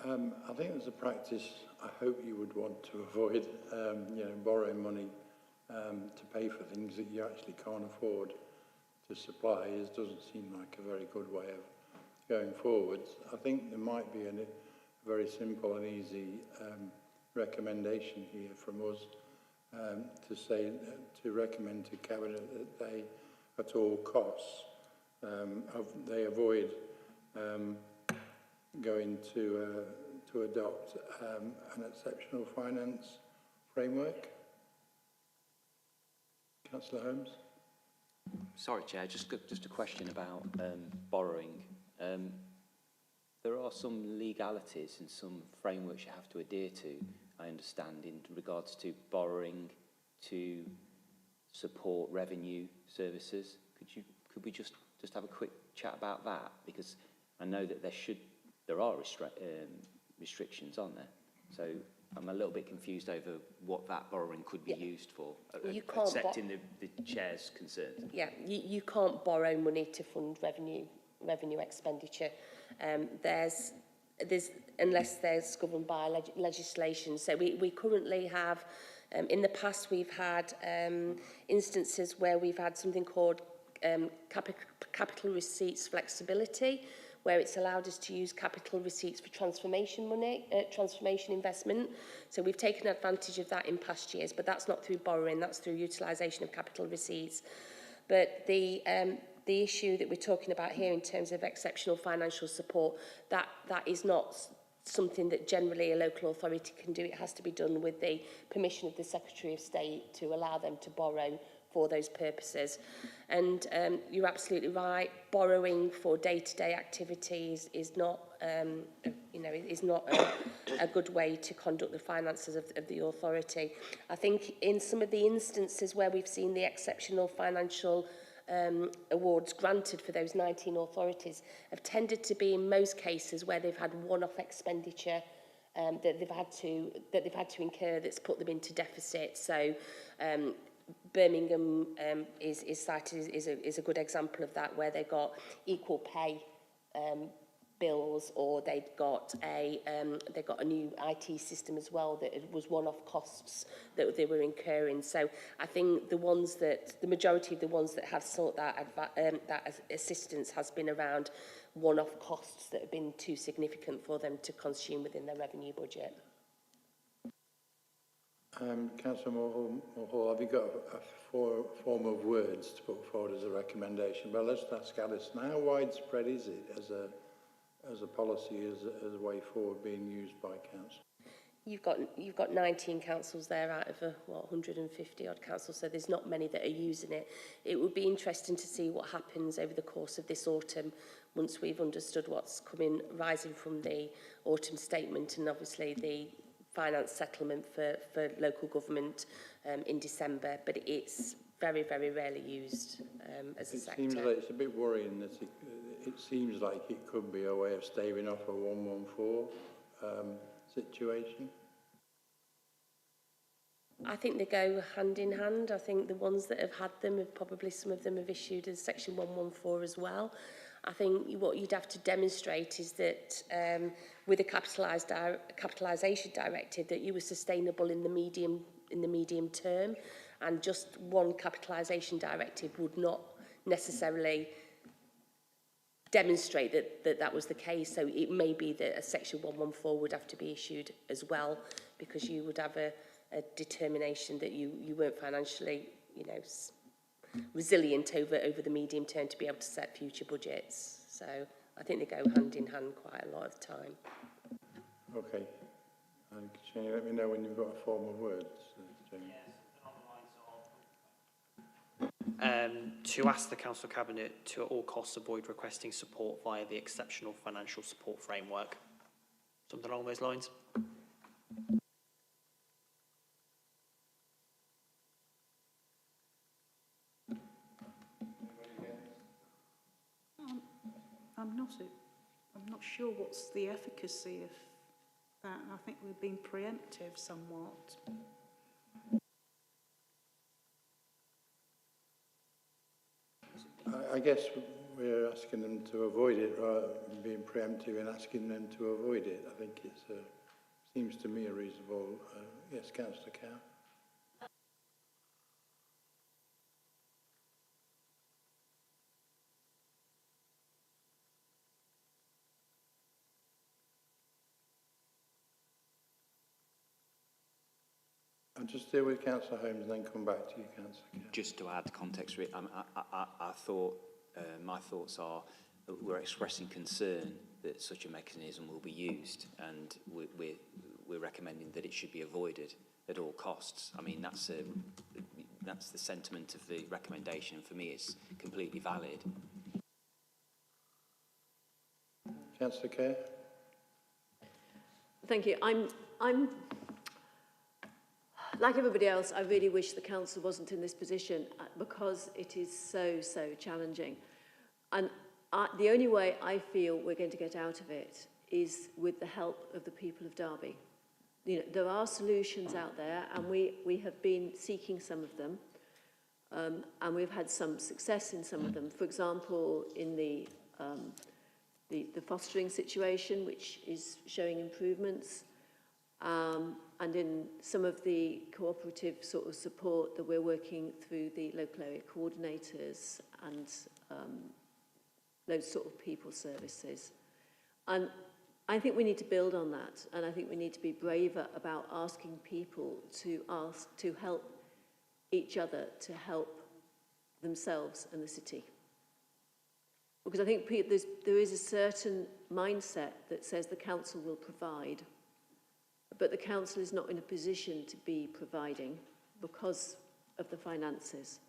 I think there's a practice I hope you would want to avoid, borrowing money to pay for things that you actually can't afford to supply. It doesn't seem like a very good way of going forwards. I think there might be a very simple and easy recommendation here from us to say, to recommend to Cabinet that they, at all costs, they avoid going to adopt an exceptional finance framework. Councillor Holmes. Sorry, Chair, just a question about borrowing. There are some legalities and some frameworks you have to adhere to, I understand, in regards to borrowing to support revenue services. Could we just have a quick chat about that? Because I know that there are restrictions on there. So I'm a little bit confused over what that borrowing could be used for, accepting the Chair's concerns. Yeah, you can't borrow money to fund revenue expenditure. There's unless there's governed by legislation. So we currently have, in the past we've had instances where we've had something called capital receipts flexibility, where it's allowed us to use capital receipts for transformation money, transformation investment. So we've taken advantage of that in past years, but that's not through borrowing, that's through utilisation of capital receipts. But the issue that we're talking about here in terms of exceptional financial support, that is not something that generally a local authority can do. It has to be done with the permission of the Secretary of State to allow them to borrow for those purposes. And you're absolutely right, borrowing for day-to-day activities is not, is not a good way to conduct the finances of the authority. I think in some of the instances where we've seen the exceptional financial awards granted for those 19 authorities have tended to be in most cases where they've had one-off expenditure that they've had to incur that's put them into deficit. So Birmingham is cited is a good example of that, where they got equal pay bills, or they've got a new IT system as well that it was one-off costs that they were incurring. So I think the majority of the ones that have sought that assistance has been around one-off costs that have been too significant for them to consume within their revenue budget. Councillor Mulhall, have you got a form of words to put forward as a recommendation? Well, let's ask Alison, how widespread is it as a policy, as a way forward being used by council? You've got 19 councils there out of 150 odd councils, so there's not many that are using it. It would be interesting to see what happens over the course of this autumn once we've understood what's rising from the autumn statement, and obviously the finance settlement for local government in December. But it's very, very rarely used as a sector. It seems like it's a bit worrying that it seems like it could be a way of staving off a 114 situation. I think they go hand in hand. I think the ones that have had them have probably, some of them have issued as section 114 as well. I think what you'd have to demonstrate is that with a capitalisation directive, that you were sustainable in the medium term, and just one capitalisation directive would not necessarily demonstrate that was the case. So it may be that a section 114 would have to be issued as well, because you would have a determination that you weren't financially, resilient over the medium term to be able to set future budgets. So I think they go hand in hand quite a lot of the time. Okay. Can you let me know when you've got a form of words, Jamie? To ask the Council Cabinet to at all costs avoid requesting support via the Exceptional Financial Support Framework. Something along those lines. I'm not sure what's the efficacy of that. I think we've been preemptive somewhat. I guess we're asking them to avoid it rather than being preemptive and asking them to avoid it. I think it seems to me a reasonable... yes, Councillor Cow. I'll just deal with Councillor Holmes and then come back to you, Councillor Cow. Just to add context, I thought, my thoughts are that we're expressing concern that such a mechanism will be used, and we're recommending that it should be avoided at all costs. I mean, that's the sentiment of the recommendation. For me, it's completely valid. Councillor Kerr? Thank you. I'm like everybody else, I really wish the council wasn't in this position because it is so challenging. And the only way I feel we're going to get out of it is with the help of the people of Derby. There are solutions out there, and we have been seeking some of them, and we've had some success in some of them. For example, in the fostering situation, which is showing improvements, and in some of the cooperative sort of support that we're working through the local area coordinators and those sort of people services. And I think we need to build on that, and I think we need to be braver about asking people to help each other, to help themselves and the city. Because I think there is a certain mindset that says the council will provide, but the council is not in a position to be providing because of the finances.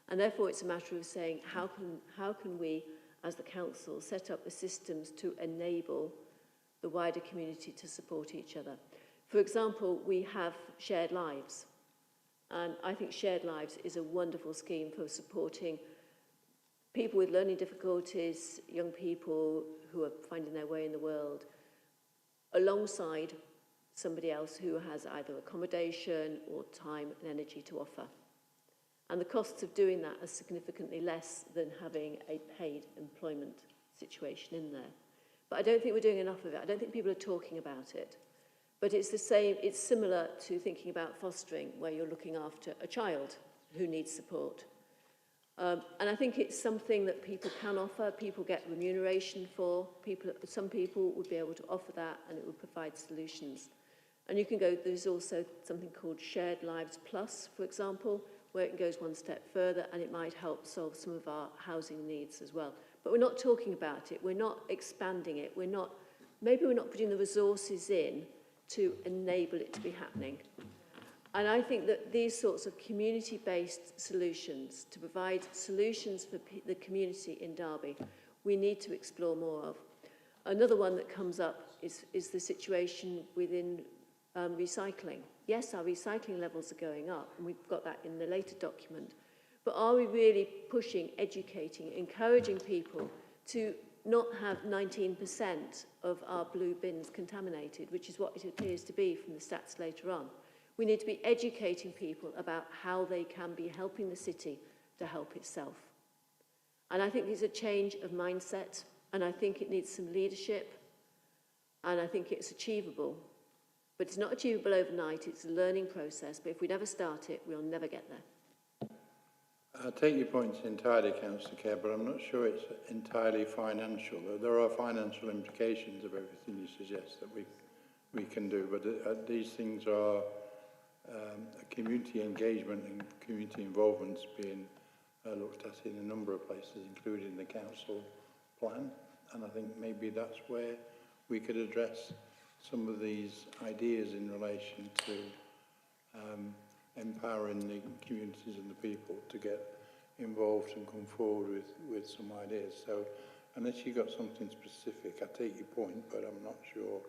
And therefore, it's a matter of saying, how can we, as the council, set up the systems to enable the wider community to support each other? For example, we have shared lives. And I think shared lives is a wonderful scheme for supporting people with learning difficulties, young people who are finding their way in the world, alongside somebody else who has either accommodation or time and energy to offer. And the costs of doing that are significantly less than having a paid employment situation in there. But I don't think we're doing enough of it. I don't think people are talking about it. But it's the same, it's similar to thinking about fostering, where you're looking after a child who needs support. And I think it's something that people can offer, people get remuneration for, some people would be able to offer that, and it would provide solutions. And you can go, there's also something called Shared Lives Plus, for example, where it goes one step further, and it might help solve some of our housing needs as well. But we're not talking about it, we're not expanding it, maybe we're not putting the resources in to enable it to be happening. And I think that these sorts of community-based solutions, to provide solutions for the community in Derby, we need to explore more of. Another one that comes up is the situation within recycling. Yes, our recycling levels are going up, and we've got that in the later document. But are we really pushing, educating, encouraging people to not have 19% of our blue bins contaminated, which is what it appears to be from the stats later on? We need to be educating people about how they can be helping the city to help itself. And I think there's a change of mindset, and I think it needs some leadership, and I think it's achievable. But it's not achievable overnight, it's a learning process, but if we never start it, we'll never get there. I take your points entirely, Councillor Kerr, but I'm not sure it's entirely financial. There are financial implications of everything you suggest that we can do, but these things are community engagement and community involvement being looked at in a number of places, including the council plan, and I think maybe that's where we could address some of these ideas in relation to empowering the communities and the people to get involved and come forward with some ideas. So unless you've got something specific, I take your point, but I'm not sure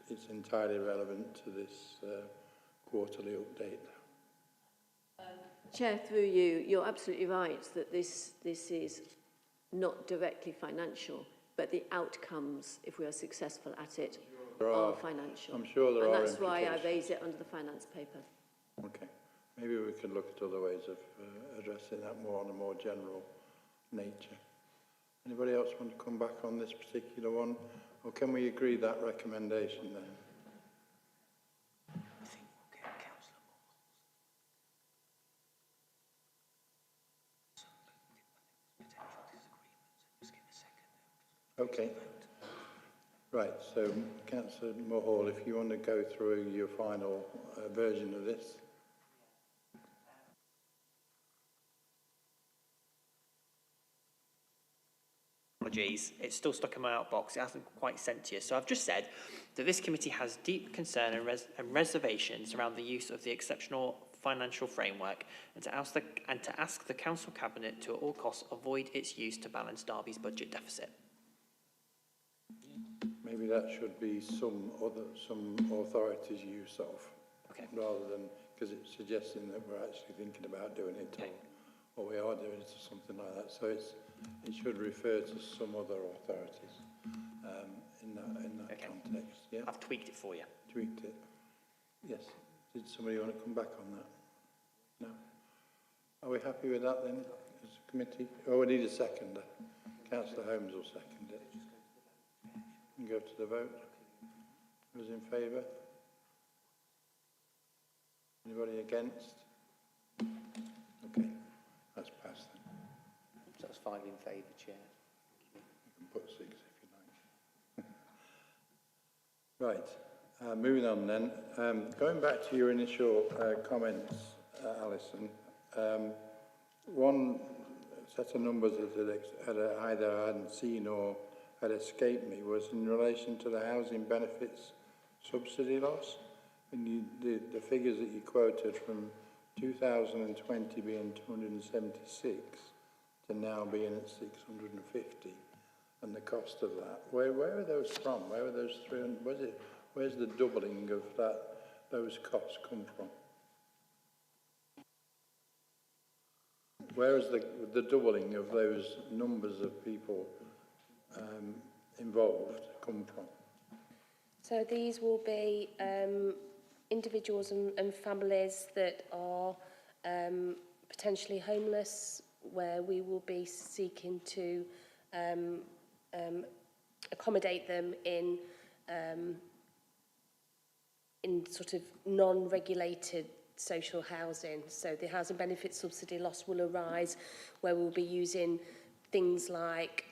it's entirely relevant to this quarterly update. Chair, through you, you're absolutely right that this is not directly financial, but the outcomes, if we are successful at it, are financial. I'm sure there are. And that's why I raise it under the finance paper. Okay. Maybe we could look at other ways of addressing that more on a more general nature. Anybody else want to come back on this particular one? Or can we agree that recommendation then? I think we'll get Councillor Moore. Okay. Right, so Councillor Moore, if you want to go through your final version of this. Apologies, it's still stuck in my outbox, it hasn't quite sent to you. So I've just said that this committee has deep concern and reservations around the use of the exceptional financial framework and to ask the Council Cabinet to at all costs avoid its use to balance Derby's budget deficit. Maybe that should be some authorities' use of, okay, rather than, because it's suggesting that we're actually thinking about doing it, okay, or we are doing it or something like that. So it should refer to some other authorities in that okay, context. Yeah, I've tweaked it for you. Tweaked it. Yes. Did somebody want to come back on that? No. Are we happy with that then, as a committee? Oh, we need a seconder. Councillor Holmes will second it. And go to the vote. Who's in favour? Anybody against? Okay, that's passed then. So that's 5 in favour, Chair. You can put 6 if you like. Right, moving on then. Going back to your initial comments, Alison, one set of numbers that either I hadn't seen or had escaped me was in relation to the housing benefits subsidy loss. And the figures that you quoted from 2020 being 276 to now being at 650, and the cost of that. Where are those from? Where are those 300? Where's the doubling of those costs come from? Where is the doubling of those numbers of people involved come from? So these will be individuals and families that are potentially homeless, where we will be seeking to accommodate them in sort of non-regulated social housing. So the housing benefit subsidy loss will arise where we'll be using things like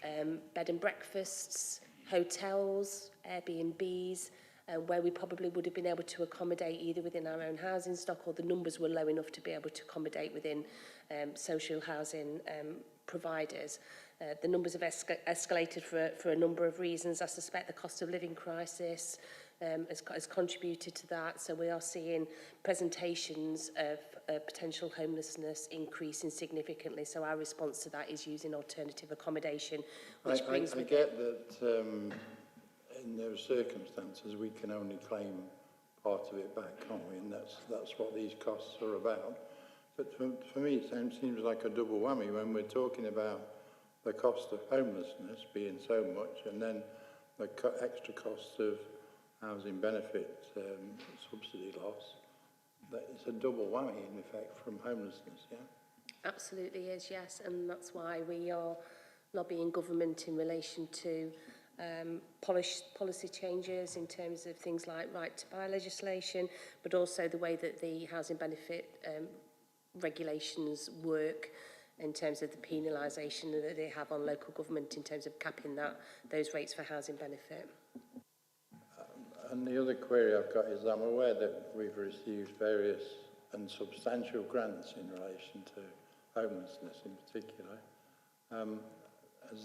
bed and breakfasts, hotels, Airbnbs, where we probably would have been able to accommodate either within our own housing stock, or the numbers were low enough to be able to accommodate within social housing providers. The numbers have escalated for a number of reasons. I suspect the cost of living crisis has contributed to that. So we are seeing presentations of potential homelessness increasing significantly. So our response to that is using alternative accommodation, which I get that in those circumstances we can only claim part of it back, can't we? And that's what these costs are about. But for me, it seems like a double whammy when we're talking about the cost of homelessness being so much, and then the extra costs of housing benefit subsidy loss. That it's a double whammy in effect from homelessness, yeah? Absolutely is, yes, and that's why we are lobbying government in relation to policy changes in terms of things like right to buy legislation, but also the way that the housing benefit regulations work in terms of the penalisation that they have on local government in terms of capping those rates for housing benefit. And the other query I've got is I'm aware that we've received various and substantial grants in relation to homelessness in particular.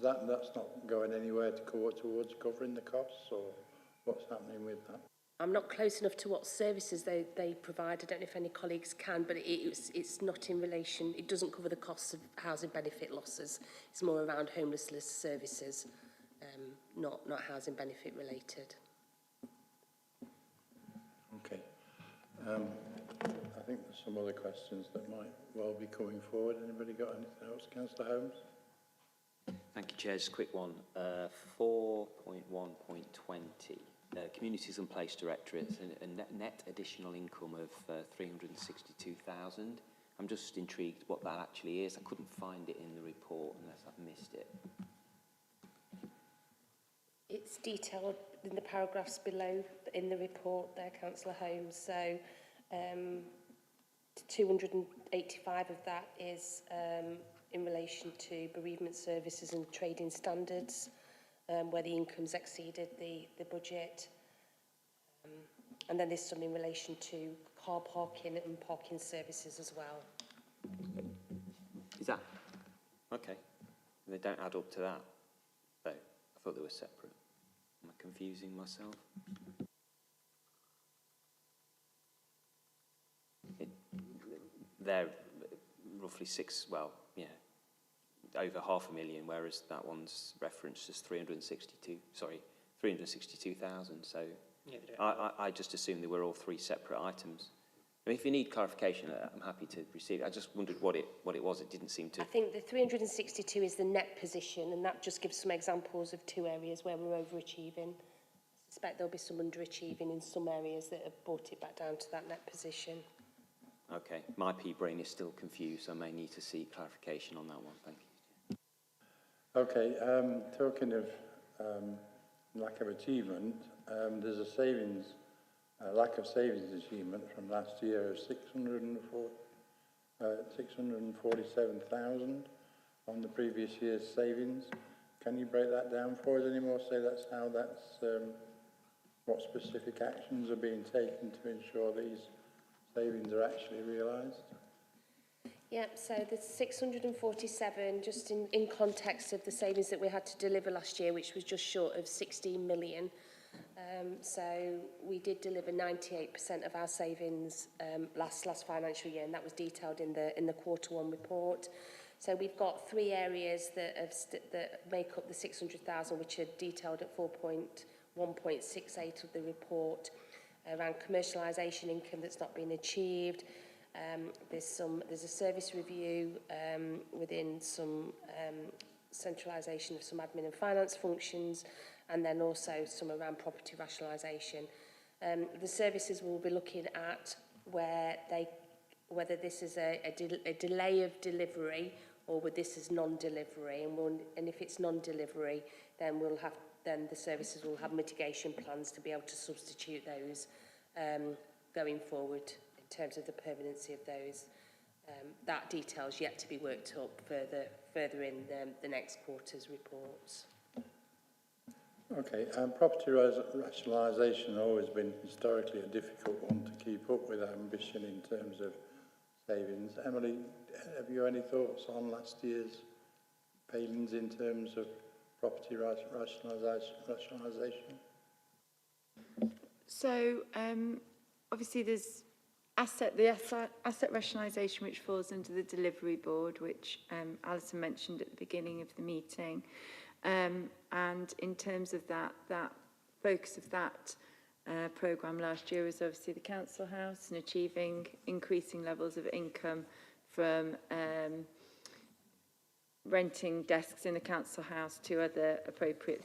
That's not going anywhere to go towards covering the costs, or what's happening with that? I'm not close enough to what services they provide. I don't know if any colleagues can, but it's not in relation, it doesn't cover the costs of housing benefit losses. It's more around homelessness services, not housing benefit related. Okay. I think there's some other questions that might well be coming forward. Anybody got anything else? Councillor Holmes? Thank you, Chair. Just a quick one. 4.1.20. Communities and Place Directorate, a net additional income of 362,000. I'm just intrigued what that actually is. I couldn't find it in the report unless I've missed it. It's detailed in the paragraphs below in the report there, Councillor Holmes. So 285 of that is in relation to bereavement services and trading standards, where the income's exceeded the budget. And then there's some in relation to car parking and parking services as well. Is that? Okay. They don't add up to that, though. I thought they were separate. Am I confusing myself? They're roughly over 500,000, whereas that one's referenced as 362,000. So yeah, I just assumed they were all three separate items. I mean, if you need clarification, I'm happy to receive it. I just wondered what it was. It didn't seem to. I think the 362 is the net position, and that just gives some examples of two areas where we're overachieving. I suspect there'll be some underachieving in some areas that have brought it back down to that net position. Okay, my pea brain is still confused, so I may need to seek clarification on that one. Thank you. Okay, talking of lack of achievement, there's a lack of savings achievement from last year of 647,000 on the previous year's savings. Can you break that down for us anymore? Say what specific actions are being taken to ensure these savings are actually realised? Yep, so the 647, just in context of the savings that we had to deliver last year, which was just short of 16 million, So we did deliver 98% of our savings last financial year, and that was detailed in the quarter one report. So we've got three areas that make up the 600,000, which are detailed at 1.68 of the report, around commercialisation income that's not been achieved. There's a service review within some centralisation of some admin and finance functions, and then also some around property rationalisation. The services will be looking at whether this is a delay of delivery or whether this is non-delivery, and if it's non-delivery, then the services will have mitigation plans to be able to substitute those going forward in terms of the permanency of those. That detail's yet to be worked up further in the next quarter's reports. Okay, property rationalisation has always been historically a difficult one to keep up with ambition in terms of savings. Emily, have you any thoughts on last year's failings in terms of property rationalisation? So, obviously there's asset rationalisation, which falls under the delivery board, which Alison mentioned at the beginning of the meeting. And in terms of that focus of that programme last year was obviously the council house and achieving increasing levels of income from renting desks in the council house to other appropriate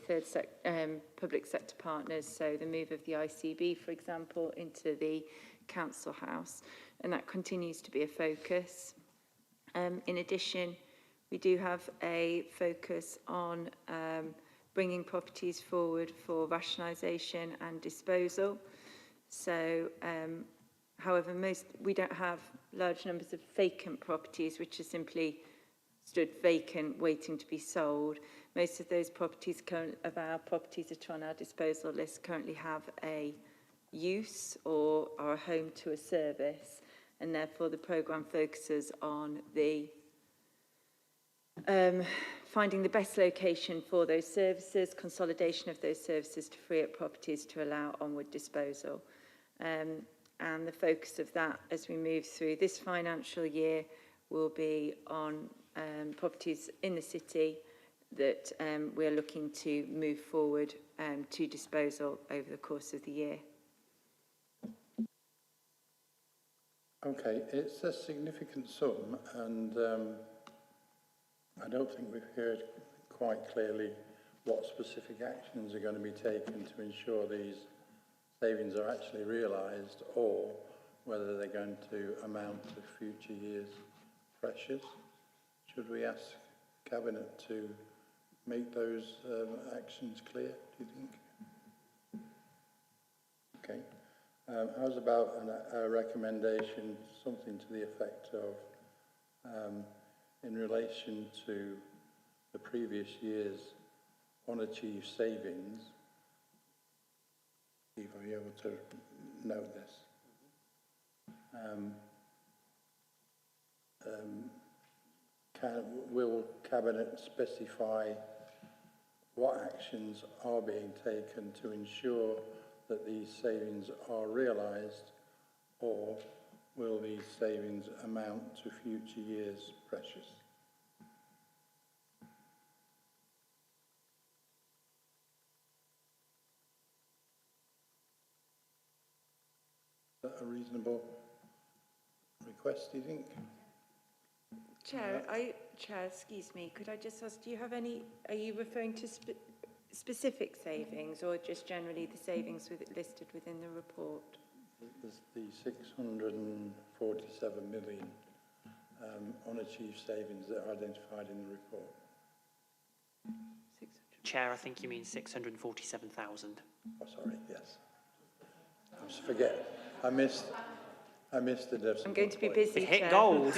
public sector partners. So the move of the ICB, for example, into the council house, and that continues to be a focus. In addition, we do have a focus on bringing properties forward for rationalisation and disposal. So, however, we don't have large numbers of vacant properties, which are simply stood vacant, waiting to be sold. Most of those properties, of our properties that are on our disposal list, currently have a use or are a home to a service, and therefore the programme focuses on the finding the best location for those services, consolidation of those services to free up properties to allow onward disposal. And the focus of that as we move through this financial year will be on properties in the city that we're looking to move forward to disposal over the course of the year. Okay, it's a significant sum, and I don't think we've heard quite clearly what specific actions are going to be taken to ensure these savings are actually realised, or whether they're going to amount to future years' pressures. Should we ask Cabinet to make those actions clear, do you think? Okay. How's about a recommendation, something to the effect of, in relation to the previous year's unachieved savings, if are you able to note this? Will Cabinet specify what actions are being taken to ensure that these savings are realised, or will these savings amount to future years' pressures? Is that a reasonable request, do you think? Chair, excuse me, could I just ask, do you have any, are you referring to specific savings or just generally the savings listed within the report? There's the 647 million unachieved savings that are identified in the report. Chair, I think you mean 647,000. Oh, sorry, yes. I was forget. I missed the decimal. I'm going to be point. busy, It hit Chair. gold.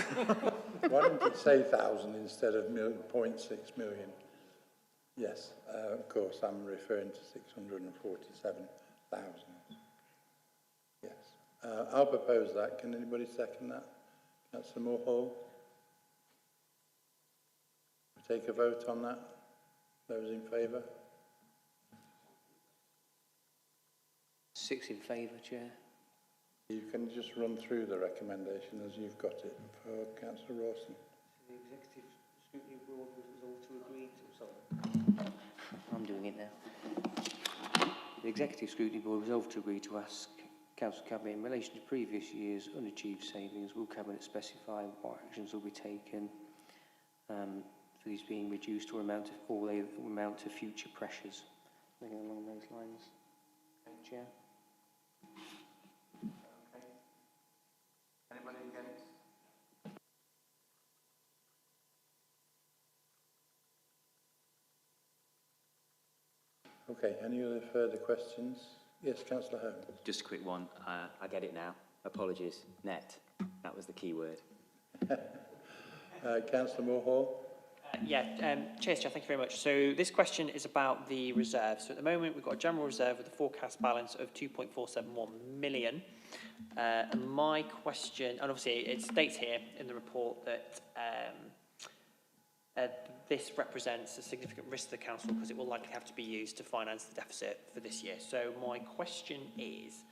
Why didn't it say 1,000 instead of 0.6 million? Yes, of course, I'm referring to 647,000. Yes. I'll propose that. Can anybody second that? Councillor Mulhall? We take a vote on that? Those in favour? 6 in favour, Chair. You can just run through the recommendation as you've got it for Councillor Rawson. The Executive Scrutiny Board was all to agree to... Sorry. I'm doing it now. The Executive Scrutiny Board resolved to agree to ask Council Cabinet in relation to previous years' unachieved savings. Will Cabinet specify what actions will be taken for these being reduced or amount to future pressures? Something along those lines. Chair. Okay. Anybody against? Okay, any other further questions? Yes, Councillor Holmes. Just a quick one. I get it now. Apologies. Net. That was the key word. Councillor Moorhall. Cheers, Chair, thank you very much. So this question is about the reserve. So at the moment, we've got a general reserve with a forecast balance of 2.471 million. And my question, and obviously it states here in the report that this represents a significant risk to the council because it will likely have to be used to finance the deficit for this year. So my question is,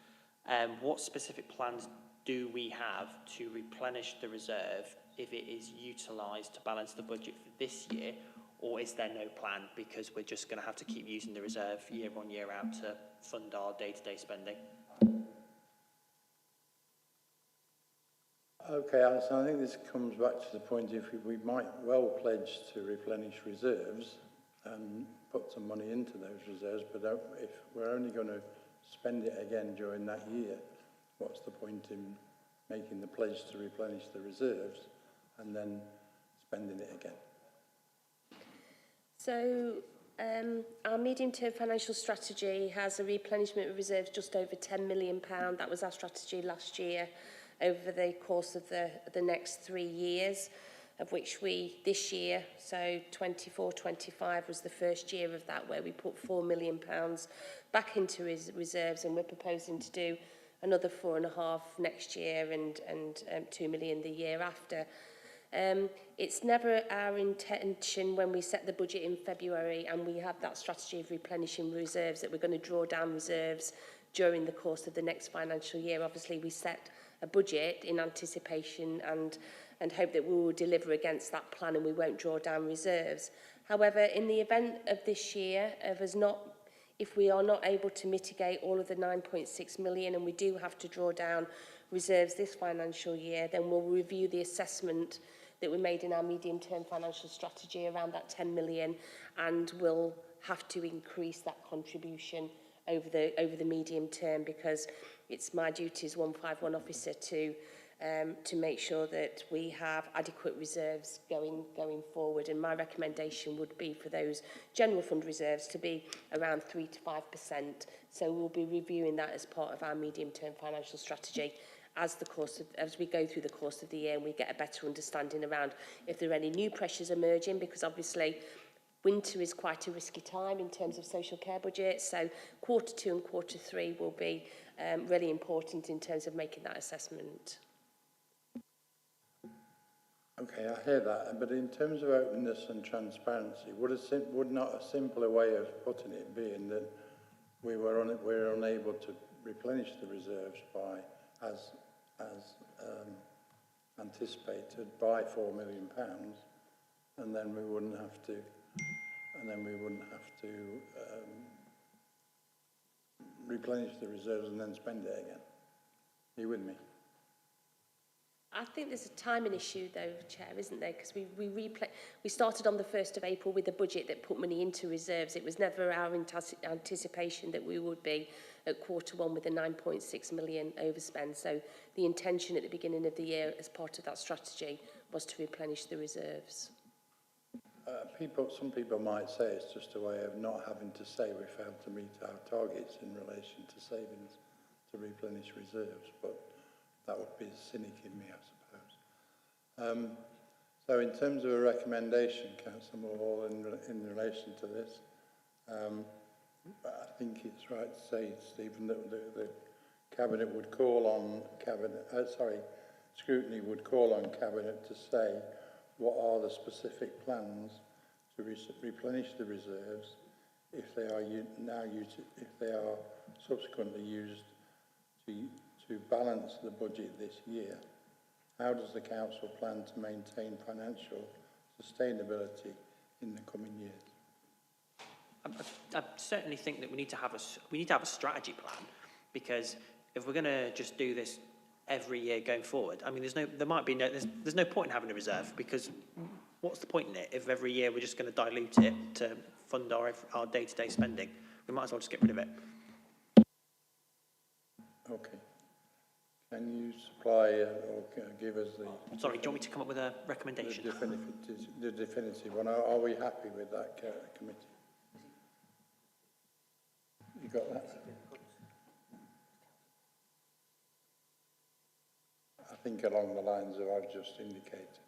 what specific plans do we have to replenish the reserve if it is utilised to balance the budget for this year, or is there no plan because we're just going to have to keep using the reserve year on year out to fund our day-to-day spending? Okay, Alison, I think this comes back to the point if we might well pledge to replenish reserves and put some money into those reserves, but if we're only going to spend it again during that year, what's the point in making the pledge to replenish the reserves and then spending it again? So our medium-term financial strategy has a replenishment of reserves just over £10 million. That was our strategy last year over the course of the next 3 years, of which this year, so 24-25 was the first year of that, where we put £4 million back into reserves, and we're proposing to do another 4.5 next year and 2 million the year after. It's never our intention when we set the budget in February and we have that strategy of replenishing reserves that we're going to draw down reserves during the course of the next financial year. Obviously, we set a budget in anticipation and hope that we will deliver against that plan and we won't draw down reserves. However, in the event of this year, if we are not able to mitigate all of the 9.6 million and we do have to draw down reserves this financial year, then we'll review the assessment that we made in our medium-term financial strategy around that 10 million, and we'll have to increase that contribution over the medium term, because it's my duty as 151 officer to make sure that we have adequate reserves going forward. And my recommendation would be for those general fund reserves to be around 3 to 5%. So we'll be reviewing that as part of our medium-term financial strategy as we go through the course of the year, and we get a better understanding around if there are any new pressures emerging, because obviously winter is quite a risky time in terms of social care budgets. So Q2 and Q3 will be really important in terms of making that assessment. Okay, I hear that, but in terms of openness and transparency, would not a simpler way of putting it be in that we're unable to replenish the reserves by, as anticipated, by £4 million, and then we wouldn't have to, replenish the reserves and then spend it again. Are you with me? I think there's a timing issue, though, Chair, isn't there? Because we started on the 1st of April with a budget that put money into reserves. It was never our anticipation that we would be at Q1 with a 9.6 million overspend. So the intention at the beginning of the year as part of that strategy was to replenish the reserves. Some people might say it's just a way of not having to say we failed to meet our targets in relation to savings to replenish reserves, but that would be a cynic in me, I suppose. So in terms of a recommendation, Councillor Moore, in relation to this, I think it's right to say, Stephen, that the Cabinet would call on Scrutiny would call on Cabinet to say what are the specific plans to replenish the reserves if they are if they are subsequently used to balance the budget this year, how does the council plan to maintain financial sustainability in the coming years? I certainly think that we need to have a strategy plan, because if we're going to just do this every year going forward, I mean, there's no point in having a reserve, because what's the point in it if every year we're just going to dilute it to fund our day-to-day spending? We might as well just get rid of it. Okay. Can you supply or give us the... Sorry, do you want me to come up with a recommendation? The definitive one. Are we happy with that committee? You got that? I think along the lines of I've just indicated.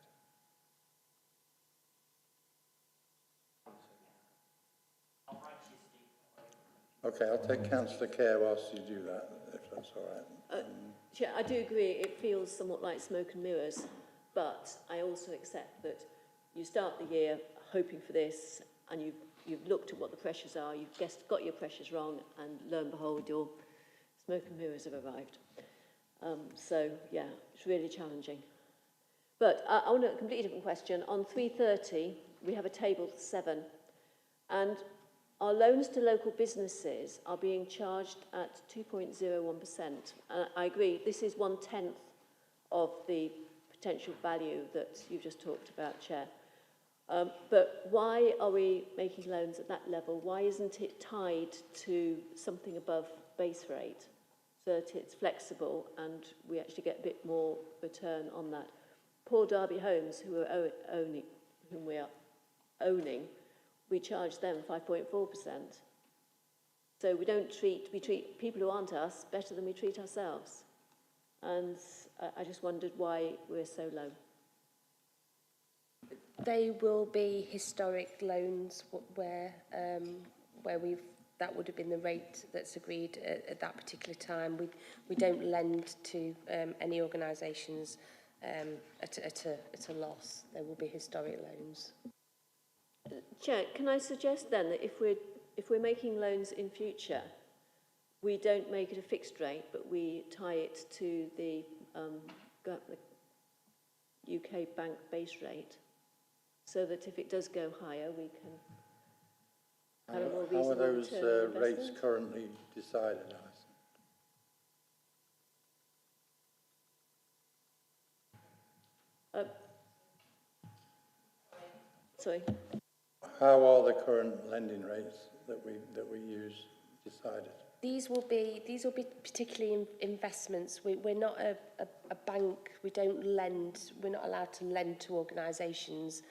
Okay, I'll take Councillor Kerr whilst you do that, if that's all right. Chair, I do agree it feels somewhat like smoke and mirrors, but I also accept that you start the year hoping for this, and you've looked at what the pressures are, you've got your pressures wrong, and lo and behold, your smoke and mirrors have arrived. So, yeah, it's really challenging. But I want a completely different question. On 330, we have a table 7, and our loans to local businesses are being charged at 2.01%. I agree, this is 1/10 of the potential value that you've just talked about, Chair. But why are we making loans at that level? Why isn't it tied to something above base rate, so that it's flexible and we actually get a bit more return on that? Poor Derby Homes, whom we are owning, we charge them 5.4%. So we treat people who aren't us better than we treat ourselves. And I just wondered why we're so low. They will be historic loans where that would have been the rate that's agreed at that particular time. We don't lend to any organisations at a loss. There will be historic loans. Chair, can I suggest then that if we're making loans in future, we don't make it a fixed rate, but we tie it to the UK bank base rate, so that if it does go higher, we can have a more reasonable How are those rates investment? currently decided, Alison? Sorry. How are the current lending rates that we use decided? These will be particularly investments. We're not a bank. We don't lend. We're not allowed to lend to organisations.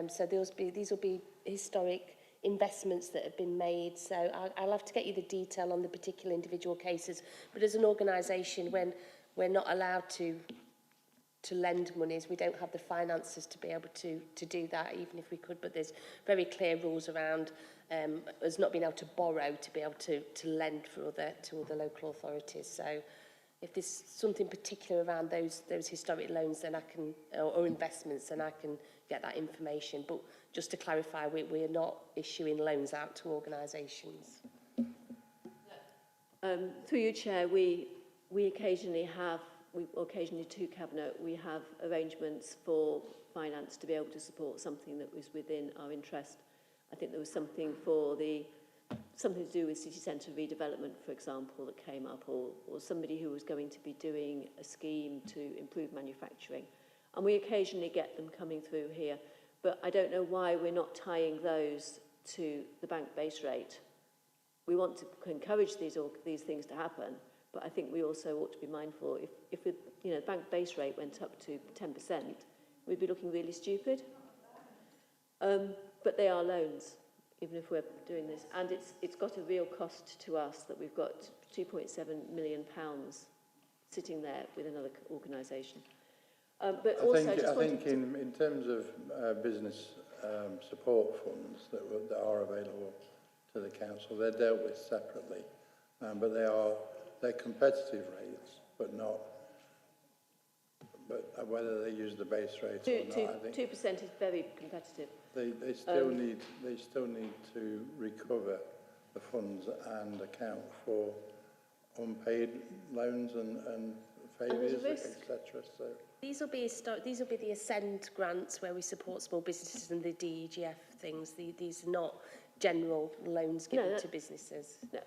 So these will be historic investments that have been made. So I'll have to get you the detail on the particular individual cases. But as an organisation, when we're not allowed to lend monies, we don't have the finances to be able to do that, even if we could. But there's very clear rules around us not being able to borrow to be able to lend to other local authorities. So if there's something particular around those historic loans, then I can, or investments, then I can get that information. But just to clarify, we are not issuing loans out to organisations. Through you, Chair, we occasionally to Cabinet, we have arrangements for finance to be able to support something that was within our interest. I think there was something to do with city centre redevelopment, for example, that came up, or somebody who was going to be doing a scheme to improve manufacturing. And we occasionally get them coming through here, but I don't know why we're not tying those to the bank base rate. We want to encourage these things to happen, but I think we also ought to be mindful, if the bank base rate went up to 10%, we'd be looking really stupid. But they are loans, even if we're doing this. And it's got a real cost to us that we've got £2.7 million sitting there with another organisation. But also, I think in terms of business support funds that are available to the council, they're dealt with separately, but they're competitive rates, but not. But whether they use the base rate or not, I think 2% is very competitive. they still need to recover the funds and account for unpaid loans and failures, etc. So these will be the Ascend grants where we support small businesses and the DEGF things. These are not general loans given to businesses. No,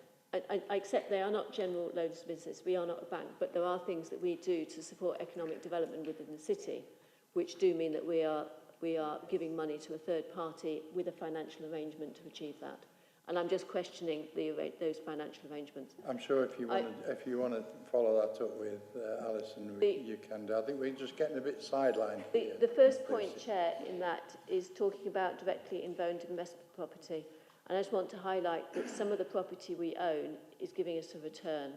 I accept they are not general loans to business. We are not a bank, but there are things that we do to support economic development within the city, which do mean that we are giving money to a third party with a financial arrangement to achieve that. And I'm just questioning those financial arrangements. I'm sure if you want to follow that up with Alison, you can do. I think we're just getting a bit sidelined here. The first point, Chair, in that is talking about directly owned investment property. And I just want to highlight that some of the property we own is giving us a return.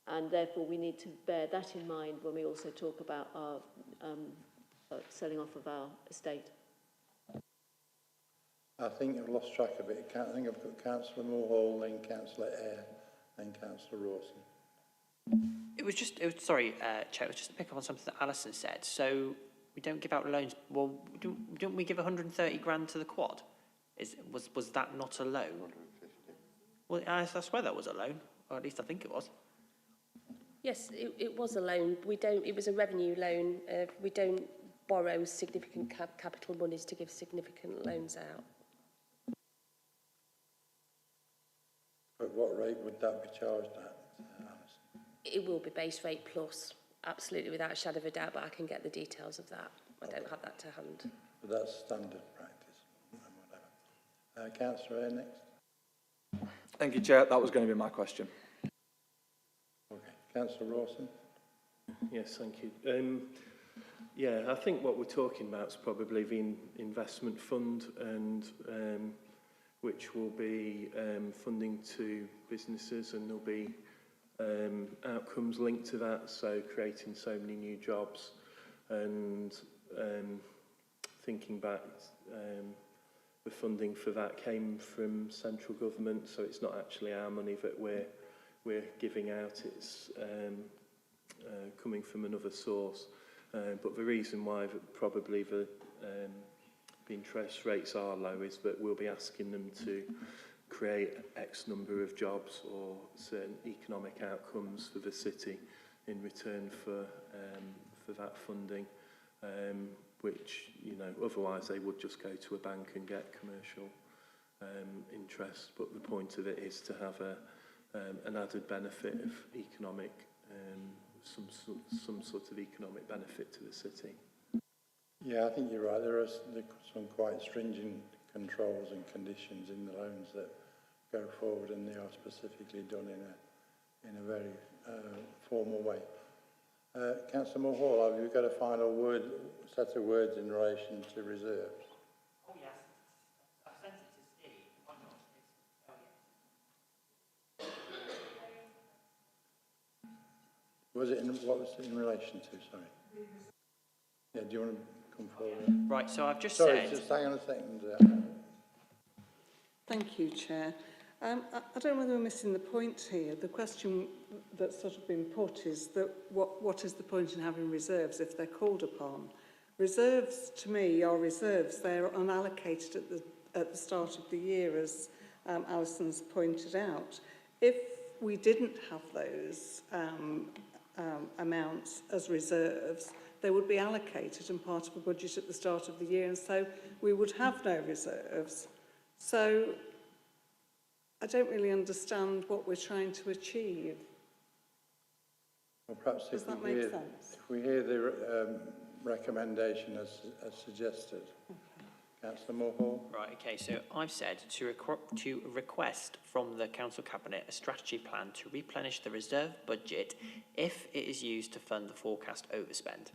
And therefore we need to bear that in mind when we also talk about our selling off of our estate. I think I've lost track of it. I think I've got Councillor Mulhall, then Councillor Eyre, then Councillor Rawson. Sorry, Chair, it was just to pick up on something that Alison said. So we don't give out loans. Well, don't we give 130 grand to the quad? Was that not a loan? 150. Well, I swear that was a loan, or at least I think it was. Yes, it was a loan. It was a revenue loan. We don't borrow significant capital monies to give significant loans out. At what rate would that be charged at, Alison? It will be base rate plus, absolutely, without a shadow of a doubt, but I can get the details of that. I don't have that to hand. But that's standard practice, whatever. Councillor Eyre next. Thank you, Chair. That was going to be my question. Okay. Councillor Rawson. Yes, thank you. Yeah, I think what we're talking about is probably the investment fund, and which will be funding to businesses, and there'll be outcomes linked to that, so creating so many new jobs. And thinking back, the funding for that came from central government, so it's not actually our money that we're giving out, it's coming from another source. But the reason why probably the interest rates are low is that we'll be asking them to create X number of jobs or certain economic outcomes for the city in return for that funding, which, you know, otherwise they would just go to a bank and get commercial interest. But the point of it is to have an added benefit of economic, some sort of economic benefit to the city. Yeah, I think you're right. There are some quite stringent controls and conditions in the loans that go forward, and they are specifically done in a very formal way. Councillor Mulhall, have you got a final set of words in relation to reserves? Oh yes, I sent it to Steve. Why not? What was it in relation to? Sorry. Yeah. Do you want to come forward? Right. So I've just Sorry, said. just hang on a second. Thank you, Chair. I don't know whether we're missing the point here. The question that's sort of been put is that what is the point in having reserves if they're called upon? Reserves, to me, are reserves. They're unallocated at the start of the year, as Alison's pointed out. If we didn't have those amounts as reserves, they would be allocated and part of a budget at the start of the year, and so we would have no reserves. So I don't really understand what we're trying to achieve. Well, perhaps Does that make sense? If we hear the recommendation as suggested. Okay. Councillor Mulhall. Right, okay, so I've said to request from the Council Cabinet a strategy plan to replenish the reserve budget if it is used to fund the forecast overspend.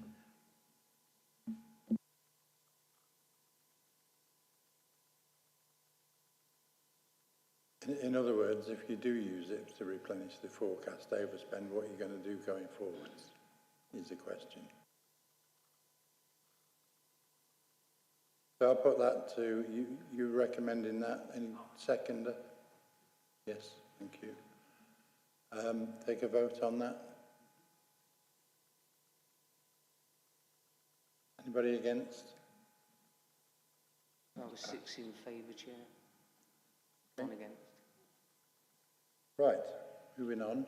In other words, if you do use it to replenish the forecast overspend, what are you going to do going forwards, is the question. So I'll put that to you recommending that. Any seconder? Yes, thank you. Take a vote on that. Anybody against? I was 6 in favour, Chair. 1 against. Right, moving on.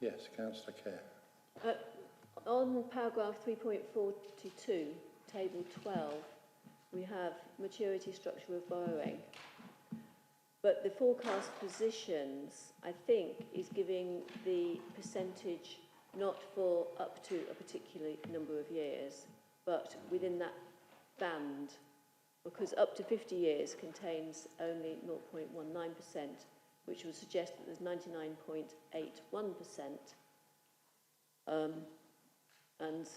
Yes, Councillor Kerr. On paragraph 3.42, table 12, we have maturity structure of borrowing. But the forecast positions, I think, is giving the percentage not for up to a particular number of years, but within that band, because up to 50 years contains only 0.19%, which would suggest that there's 99.81%, and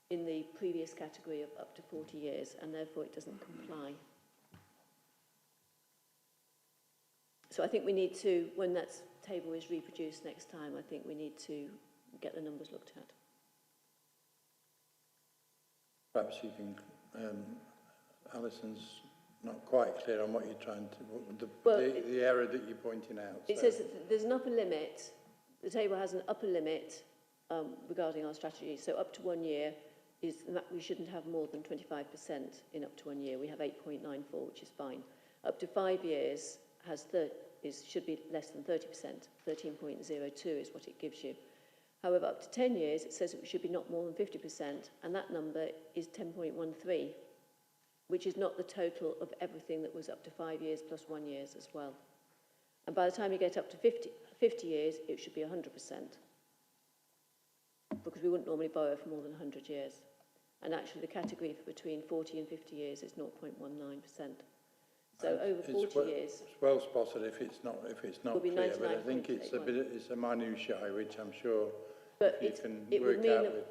in the previous category of up to 40 years, and therefore it doesn't comply. So I think we need to, when that table is reproduced next time, I think we need to get the numbers looked at. Perhaps you can, Alison's not quite clear on what you're trying to, the error that you're pointing out. It says that there's an upper limit, the table has an upper limit regarding our strategy, so up to 1 year is that we shouldn't have more than 25% in up to 1 year. We have 8.94, which is fine. Up to 5 years should be less than 30%, 13.02 is what it gives you. However, up to 10 years, it says it should be not more than 50%, and that number is 10.13, which is not the total of everything that was up to 5 years plus 1 year as well. And by the time you get up to 50 years, it should be 100%, because we wouldn't normally borrow for more than 100 years. And actually, the category for between 40 and 50 years is 0.19%. So over 40 years, it's well spotted if it's not clear, but I think it's a minutiae, which I'm sure but you can it would work mean out that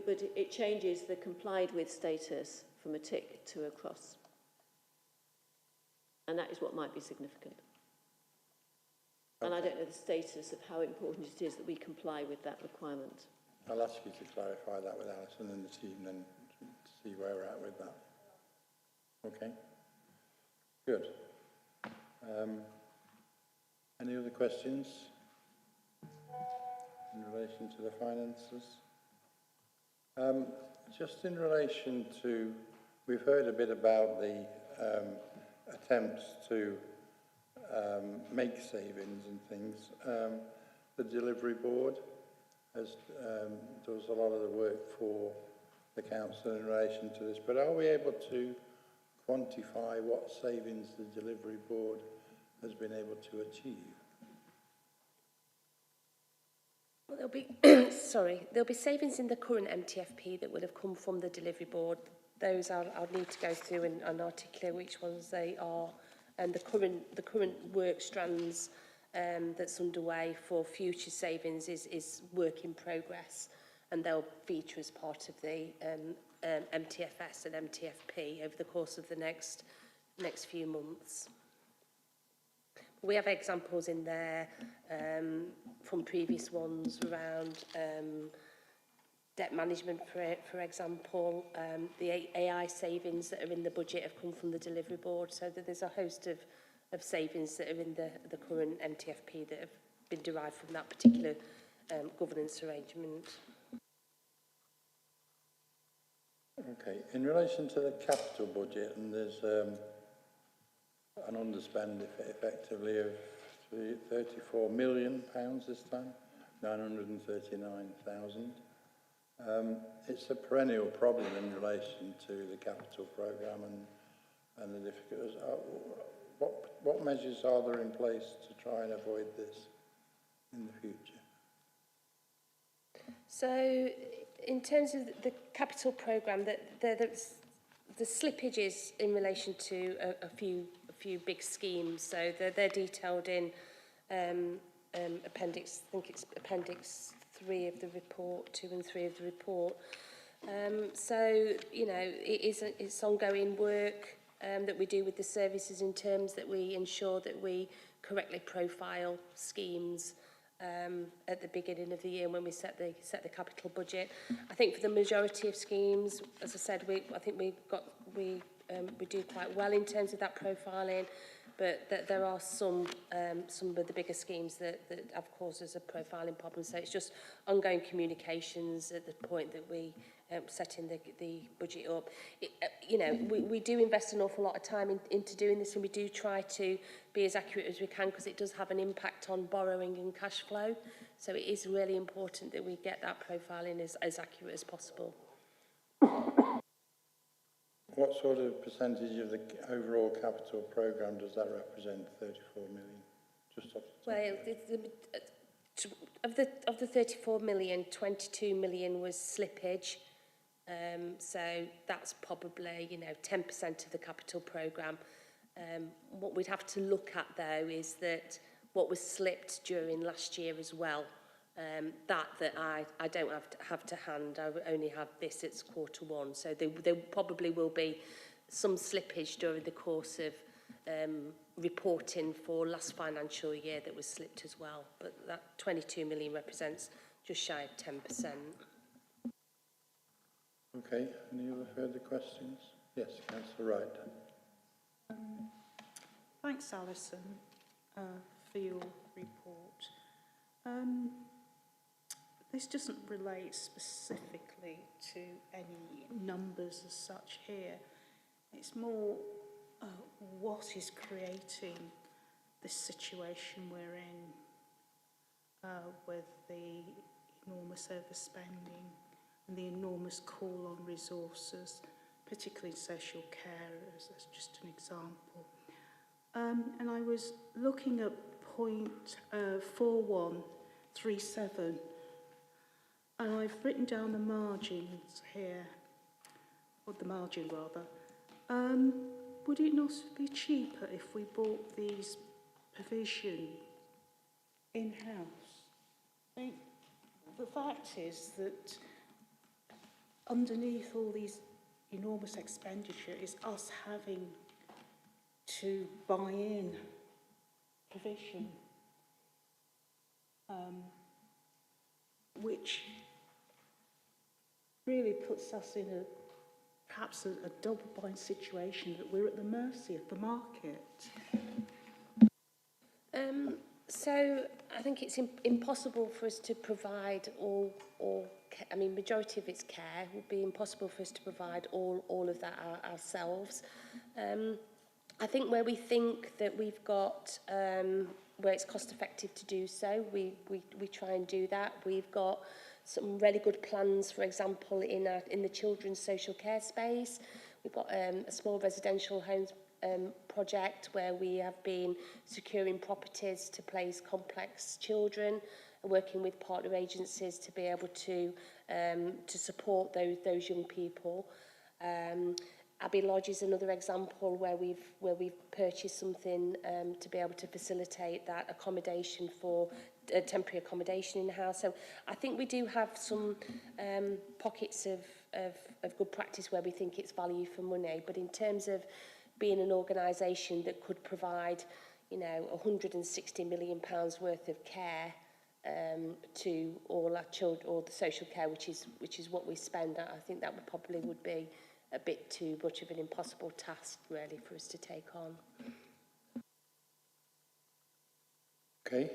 with. it changes the complied with status from a tick to a cross, and that is what might be significant. Okay. And I don't know the status of how important it is that we comply with that requirement. I'll ask you to clarify that with Alison and the team, and see where we're at with that. Okay. Good. Any other questions in relation to the finances? Just in relation to, we've heard a bit about the attempts to make savings and things. The delivery board does a lot of the work for the council in relation to this, but are we able to quantify what savings the delivery board has been able to achieve? Well, there'll be there'll be savings in the current MTFP that would have come from the delivery board. Those I'll need to go through and articulate which ones they are, and the current work strands that's underway for future savings is work in progress, and they'll feature as part of the MTFS and MTFP over the course of the next few months. We have examples in there from previous ones around debt management, for example. The AI savings that are in the budget have come from the delivery board, so that there's a host of savings that are in the current MTFP that have been derived from that particular governance arrangement. Okay, in relation to the capital budget, and there's an underspend effectively of £34 million this time, 939,000. It's a perennial problem in relation to the capital programme and the difficulties. What measures are there in place to try and avoid this in the future? So, in terms of the capital programme, the slippage is in relation to a few big schemes. So they're detailed in appendix. I think it's appendix 3 of the report, 2 and 3 of the report. So you know, it's ongoing work that we do with the services in terms that we ensure that we correctly profile schemes at the beginning of the year when we set the capital budget. I think for the majority of schemes, as I said, I think we do quite well in terms of that profiling. but there are some of the bigger schemes that have caused us a profiling problem. So it's just ongoing communications at the point that we setting the budget up. We do invest an awful lot of time into doing this, and we do try to be as accurate as we can, because it does have an impact on borrowing and cash flow. So it is really important that we get that profiling as accurate as possible. What sort of percentage of the overall capital programme does that represent, 34 million? Just off the top. Well, of the 34 million, 22 million was slippage. So that's probably, 10% of the capital programme. What we'd have to look at, though, is that what was slipped during last year as well. That I don't have to hand. I only have this, it's Q1. So there probably will be some slippage during the course of reporting for last financial year that was slipped as well. But that 22 million represents just shy of 10%. Okay, any other further questions? Yes, Councillor Wright. Thanks, Alison, for your report. This doesn't relate specifically to any numbers as such here. It's more what is creating this situation we're in with the enormous overspending and the enormous call on resources, particularly social care, as just an example. And I was looking at point 4137, and I've written down the margins here, or the margin rather. Would it not be cheaper if we bought these provision in-house? I think the fact is that underneath all these enormous expenditure is us having to buy in provision, which really puts us in perhaps a double-bind situation that we're at the mercy of the market. So I think it's impossible for us to provide majority of its care would be impossible for us to provide all of that ourselves. I think where we think that we've got where it's cost effective to do so, we try and do that. We've got some really good plans, for example, in the children's social care space. We've got a small residential homes project where we have been securing properties to place complex children, working with partner agencies to be able to support those young people. Abbey Lodge is another example where we've purchased something to be able to facilitate that accommodation for temporary accommodation in the house. So I think we do have some pockets of good practice where we think it's value for money. But in terms of being an organisation that could provide, £160 million worth of care to all our children, or the social care, which is what we spend, I think that would be a bit too much of an impossible task, really, for us to take on. Okay,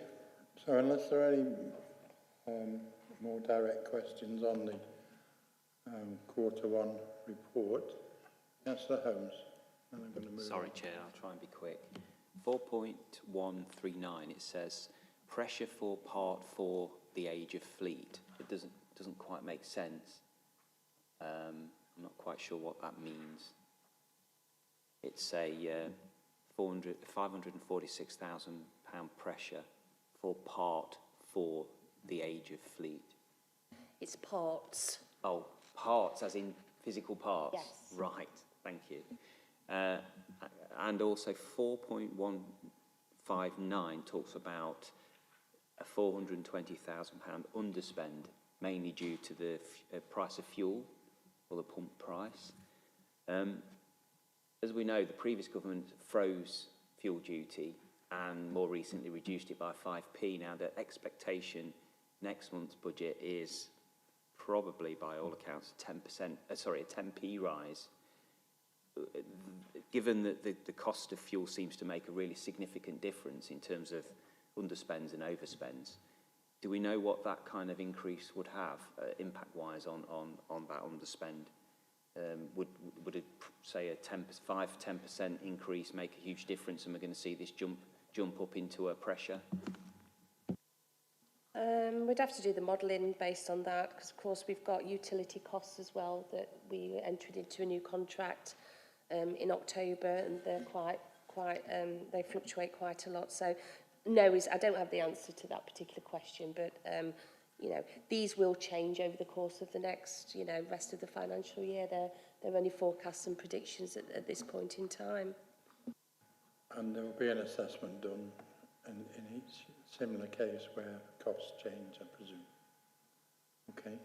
so unless there are any more direct questions on the Q1 report, Councillor Holmes. And I'm going to move Sorry, on. Chair, I'll try and be quick. 4.139, it says pressure for Part 4, the age of fleet. It doesn't quite make sense. I'm not quite sure what that means. It's a £546,000 pressure for Part 4, the age of fleet. It's parts. Oh, parts, as in physical parts? Yes. Right, thank you. And also 4.159 talks about a £420,000 underspend, mainly due to the price of fuel, or the pump price. As we know, the previous government froze fuel duty and more recently reduced it by 5p. Now, the expectation next month's budget is probably, by all accounts, a 10p rise. given that the cost of fuel seems to make a really significant difference in terms of underspends and overspends, do we know what that kind of increase would have impact-wise on that underspend? Would it, say, a 5-10% increase make a huge difference, and we're going to see this jump up into a pressure? We'd have to do the modelling based on that, because of course we've got utility costs as well that we entered into a new contract in October, and they're they fluctuate quite a lot. So no, I don't have the answer to that particular question, but you know, these will change over the course of the next, you know, rest of the financial year. They're only forecasts and predictions at this point in time. And there will be an assessment done in each similar case where costs change, I presume. Okay.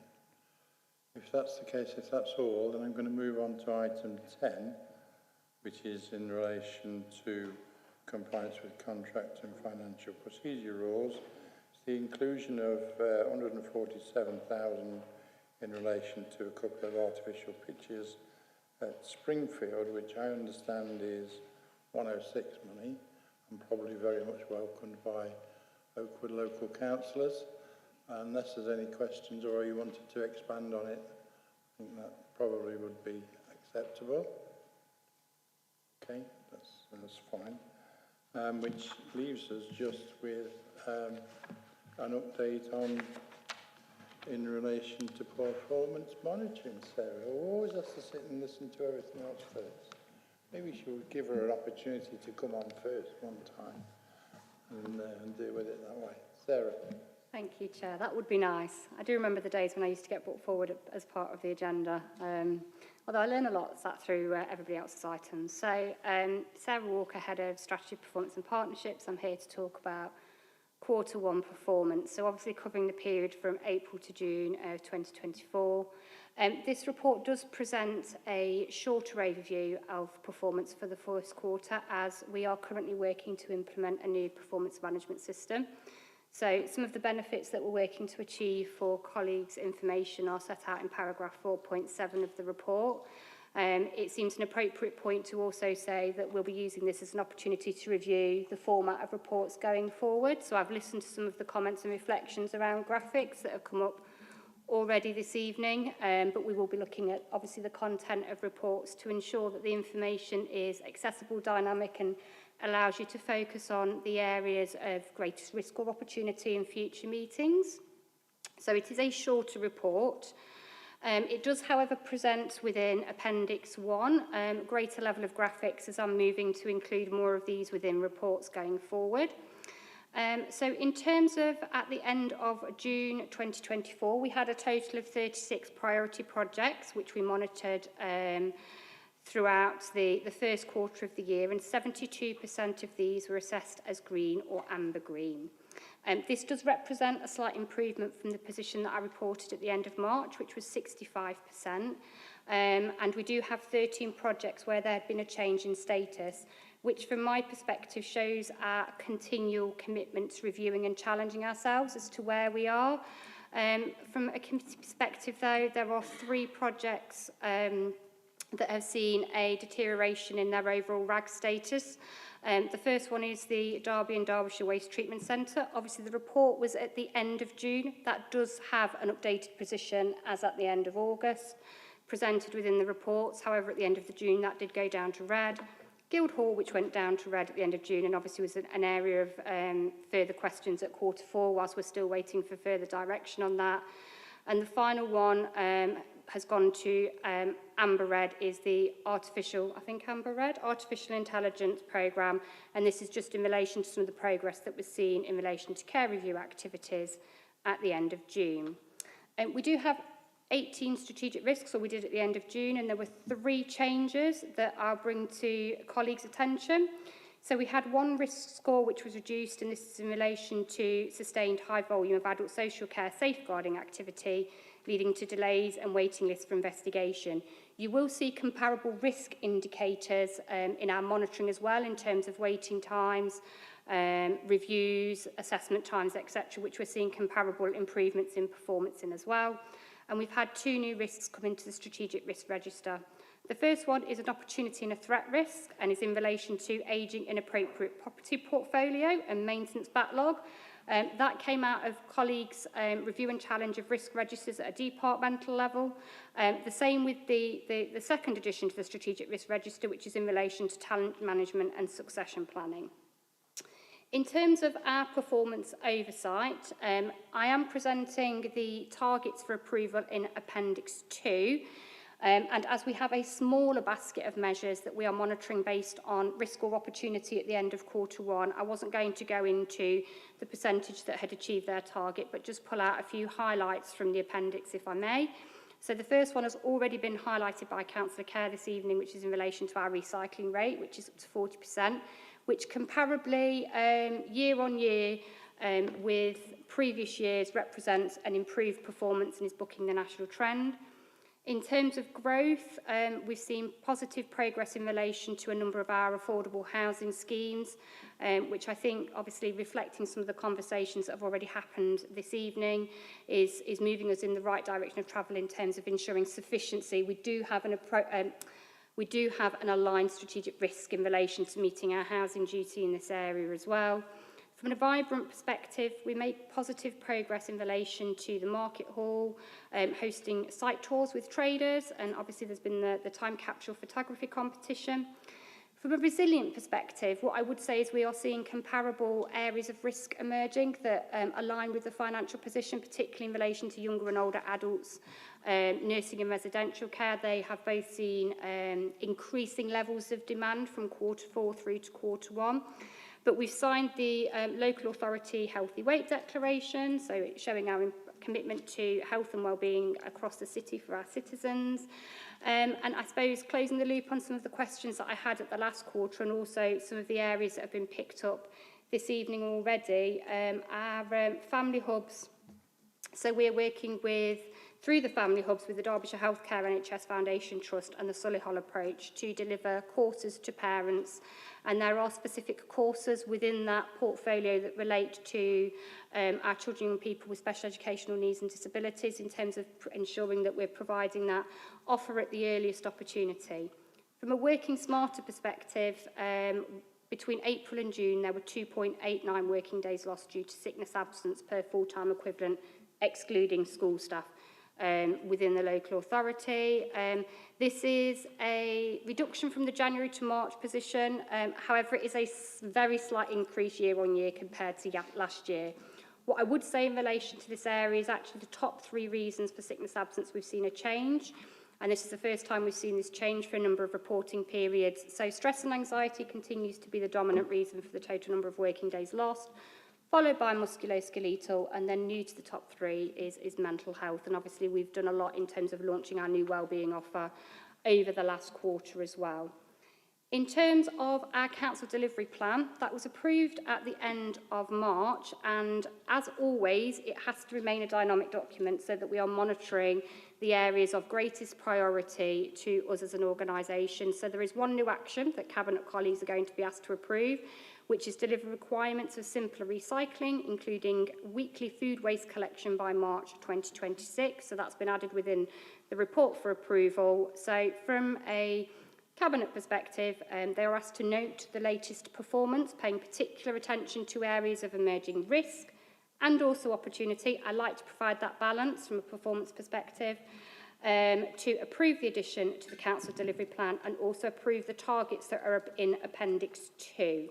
If that's the case, if that's all, then I'm going to move on to item 10, which is in relation to compliance with contract and financial procedure rules. It's the inclusion of 147,000 in relation to a couple of artificial pitches at Springfield, which I understand is 106 money, and probably very much welcomed by Oakwood local councillors. Unless there's any questions or you wanted to expand on it, I think that probably would be acceptable. Okay, that's fine. Which leaves us just with an update on in relation to performance monitoring. Sarah, who always has to sit and listen to everything else first. Maybe she would give her an opportunity to come on first one time and deal with it that way. Sarah. Thank you, Chair. That would be nice. I do remember the days when I used to get brought forward as part of the agenda, although I learn a lot sat through everybody else's items. So, Sarah Walker, Head of Strategy, Performance and Partnerships. I'm here to talk about Q1 performance, so obviously covering the period from April to June of 2024. This report does present a shorter overview of performance for the first quarter, as we are currently working to implement a new performance management system. So some of the benefits that we're working to achieve for colleagues' information are set out in paragraph 4.7 of the report. It seems an appropriate point to also say that we'll be using this as an opportunity to review the format of reports going forward. So I've listened to some of the comments and reflections around graphics that have come up already this evening, but we will be looking at obviously the content of reports to ensure that the information is accessible, dynamic, and allows you to focus on the areas of greatest risk or opportunity in future meetings. So it is a shorter report. It does, however, present within Appendix 1 greater level of graphics, as I'm moving to include more of these within reports going forward. So in terms of at the end of June 2024, we had a total of 36 priority projects which we monitored throughout the first quarter of the year, and 72% of these were assessed as green or amber green. This does represent a slight improvement from the position that I reported at the end of March, which was 65%. And we do have 13 projects where there had been a change in status, which from my perspective shows our continual commitment to reviewing and challenging ourselves as to where we are. From a committee perspective, though, there are 3 projects that have seen a deterioration in their overall RAG status. The first one is the Derby and Derbyshire Waste Treatment Centre. Obviously, the report was at the end of June. That does have an updated position as at the end of August, presented within the reports. However, at the end of June, that did go down to red. Guildhall, which went down to red at the end of June, and obviously was an area of further questions at Q4, whilst we're still waiting for further direction on that. And the final one has gone to amber red, is the artificial intelligence programme, and this is just in relation to some of the progress that was seen in relation to care review activities at the end of June. We do have 18 strategic risks, or we did at the end of June, and there were 3 changes that I'll bring to colleagues' attention. So we had 1 risk score which was reduced, and this is in relation to sustained high volume of adult social care safeguarding activity, leading to delays and waiting lists for investigation. You will see comparable risk indicators in our monitoring as well, in terms of waiting times, reviews, assessment times, etc., which we're seeing comparable improvements in performance in as well. And we've had 2 new risks come into the strategic risk register. The first one is an opportunity and a threat risk and is in relation to ageing inappropriate property portfolio and maintenance backlog. That came out of colleagues' review and challenge of risk registers at a departmental level. The same with the second addition to the strategic risk register, which is in relation to talent management and succession planning. In terms of our performance oversight, I am presenting the targets for approval in Appendix 2. And as we have a smaller basket of measures that we are monitoring based on risk or opportunity at the end of Q1, I wasn't going to go into the percentage that had achieved their target, but just pull out a few highlights from the appendix, if I may. So the first one has already been highlighted by Councillor Kerr this evening, which is in relation to our recycling rate, which is up to 40%, which comparably year on year with previous years represents an improved performance and is bucking the national trend. In terms of growth, we've seen positive progress in relation to a number of our affordable housing schemes, which I think, obviously reflecting some of the conversations that have already happened this evening, is moving us in the right direction of travel in terms of ensuring sufficiency. We do have an aligned strategic risk in relation to meeting our housing duty in this area as well. From a vibrant perspective, we made positive progress in relation to the market hall, hosting site tours with traders, and obviously there's been the time capsule photography competition. From a resilient perspective, what I would say is we are seeing comparable areas of risk emerging that align with the financial position, particularly in relation to younger and older adults, nursing and residential care. They have both seen increasing levels of demand from Q4 through to Q1. But we've signed the local authority healthy weight declaration, so it's showing our commitment to health and wellbeing across the city for our citizens. And I suppose closing the loop on some of the questions that I had at the last quarter and also some of the areas that have been picked up this evening already, our family hubs. So we're working through the family hubs with the Derbyshire Healthcare NHS Foundation Trust and the Solihull approach to deliver courses to parents. And there are specific courses within that portfolio that relate to our children and people with special educational needs and disabilities in terms of ensuring that we're providing that offer at the earliest opportunity. From a working smarter perspective, between April and June, there were 2.89 working days lost due to sickness absence per full-time equivalent, excluding school staff. Within the local authority. This is a reduction from the January to March position. However, it is a very slight increase year on year compared to last year. What I would say in relation to this area is actually the top 3 reasons for sickness absence we've seen a change. And this is the first time we've seen this change for a number of reporting periods. So stress and anxiety continues to be the dominant reason for the total number of working days lost, followed by musculoskeletal, and then new to the top 3 is mental health. And obviously we've done a lot in terms of launching our new wellbeing offer over the last quarter as well. In terms of our council delivery plan, that was approved at the end of March, and as always, it has to remain a dynamic document so that we are monitoring the areas of greatest priority to us as an organisation. So there is one new action that Cabinet colleagues are going to be asked to approve, which is deliver requirements of simpler recycling, including weekly food waste collection by March 2026. So that's been added within the report for approval. So from a Cabinet perspective, they are asked to note the latest performance, paying particular attention to areas of emerging risk and also opportunity. I like to provide that balance from a performance perspective. To approve the addition to the council delivery plan and also approve the targets that are in Appendix 2.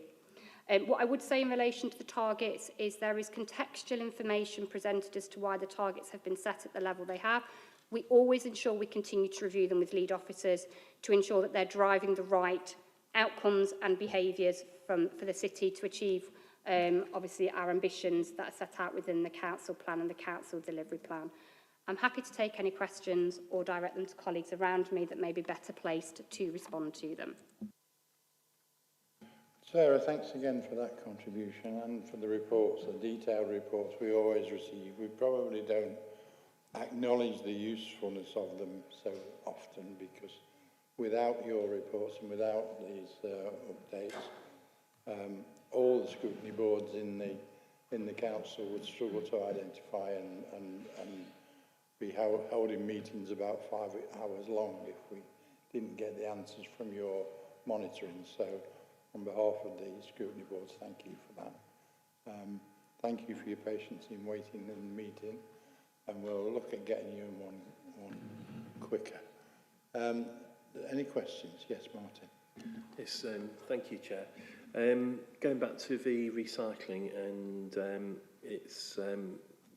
What I would say in relation to the targets is there is contextual information presented as to why the targets have been set at the level they have. We always ensure we continue to review them with lead officers to ensure that they're driving the right outcomes and behaviours for the city to achieve, obviously, our ambitions that are set out within the council plan and the council delivery plan. I'm happy to take any questions or direct them to colleagues around me that may be better placed to respond to them. Sarah, thanks again for that contribution and for the reports, the detailed reports we always receive. We probably don't acknowledge the usefulness of them so often because without your reports and without these updates, all the scrutiny boards in the council would struggle to identify and be held in meetings about 5 hours long if we didn't get the answers from your monitoring. So on behalf of the scrutiny boards, thank you for that. Thank you for your patience in waiting in the meeting, and we'll look at getting you in one quicker. Any questions? Yes, Martin. Yes, thank you, Chair. Going back to the recycling, and it's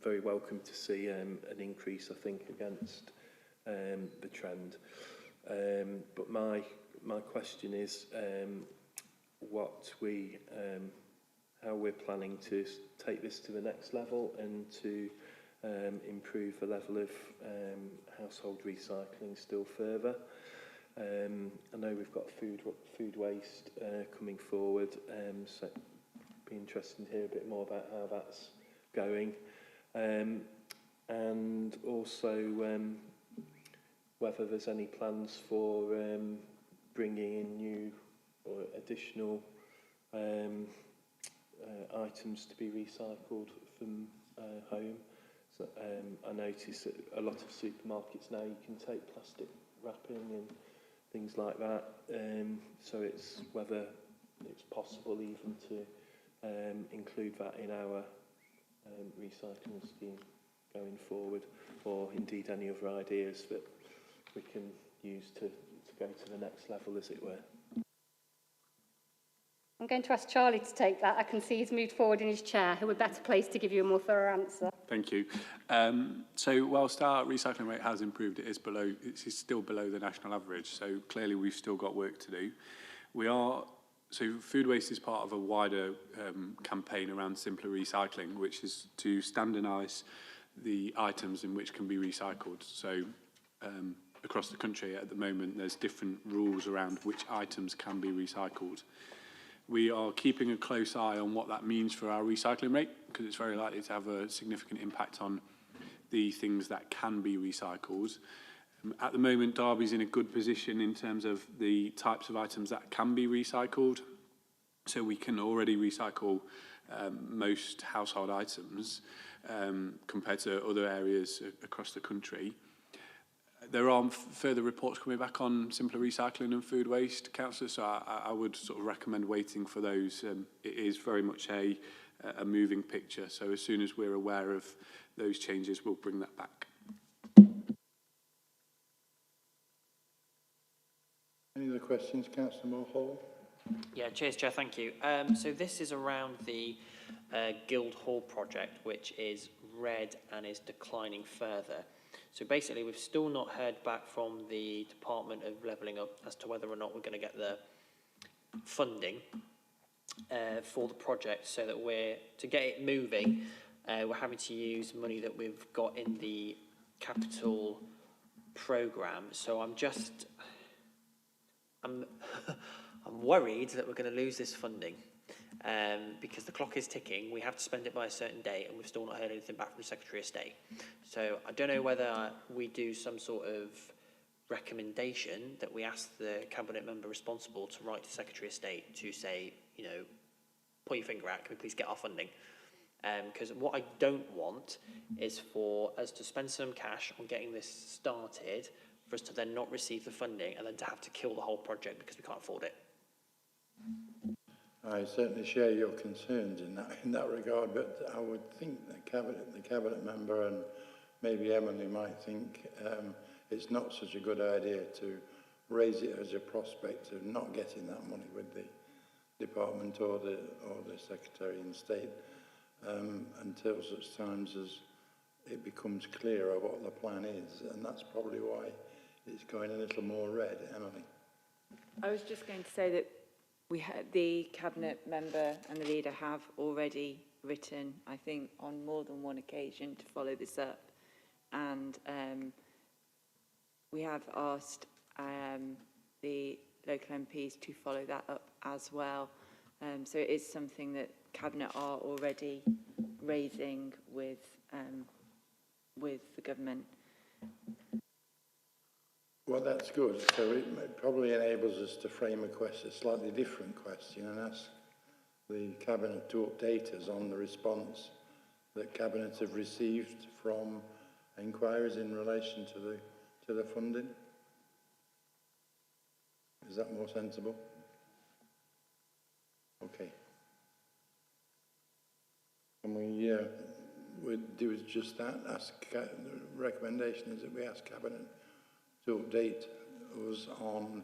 very welcome to see an increase, I think, against the trend. But my question is how we're planning to take this to the next level and to improve the level of household recycling still further. I know we've got food waste coming forward, so it'd be interesting to hear a bit more about how that's going, and also whether there's any plans for bringing in new or additional items to be recycled from home. So I notice that a lot of supermarkets now you can take plastic wrapping and things like that. So it's whether it's possible even to include that in our recycling scheme going forward, or indeed any other ideas that we can use to go to the next level, as it were. I'm going to ask Charlie to take that. I can see he's moved forward in his chair. Who are better placed to give you a more thorough answer? Thank you. So whilst our recycling rate has improved, it is still below the national average. So clearly we've still got work to do. So food waste is part of a wider campaign around simpler recycling, which is to standardise the items in which can be recycled. So across the country at the moment, there's different rules around which items can be recycled. We are keeping a close eye on what that means for our recycling rate, because it's very likely to have a significant impact on the things that can be recycled. At the moment, Derby's in a good position in terms of the types of items that can be recycled. So we can already recycle most household items compared to other areas across the country. There are further reports coming back on simpler recycling and food waste, Councillor, so I would sort of recommend waiting for those. It is very much a moving picture, so as soon as we're aware of those changes, we'll bring that back. Any other questions, Councillor Mulhall? Yeah, cheers, Chair, thank you. So this is around the Guildhall project, which is red and is declining further. So basically, we've still not heard back from the Department of Levelling Up as to whether or not we're going to get the funding for the project, so that to get it moving, we're having to use money that we've got in the capital programme. So I'm worried that we're going to lose this funding. Because the clock is ticking, we have to spend it by a certain date, and we've still not heard anything back from the Secretary of State. So I don't know whether we do some sort of recommendation that we ask the Cabinet member responsible to write to the Secretary of State to say, you know, put your finger out, can we please get our funding? Because what I don't want is for us to spend some cash on getting this started, for us to then not receive the funding, and then to have to kill the whole project because we can't afford it. I certainly share your concerns in that regard, but I would think the cabinet member and maybe Emily might think it's not such a good idea to raise it as a prospect of not getting that money with the department or the Secretary in State until such times as it becomes clearer what the plan is, and that's probably why it's going a little more red. Emily. I was just going to say that the Cabinet member and the leader have already written, I think, on more than one occasion to follow this up. And we have asked the local MPs to follow that up as well. So it is something that Cabinet are already raising with the government. Well, that's good. So it probably enables us to frame a slightly different question and ask the Cabinet to update us on the response that Cabinet have received from inquiries in relation to the funding. Is that more sensible? Okay. And we do just that, the recommendation is that we ask Cabinet to update us on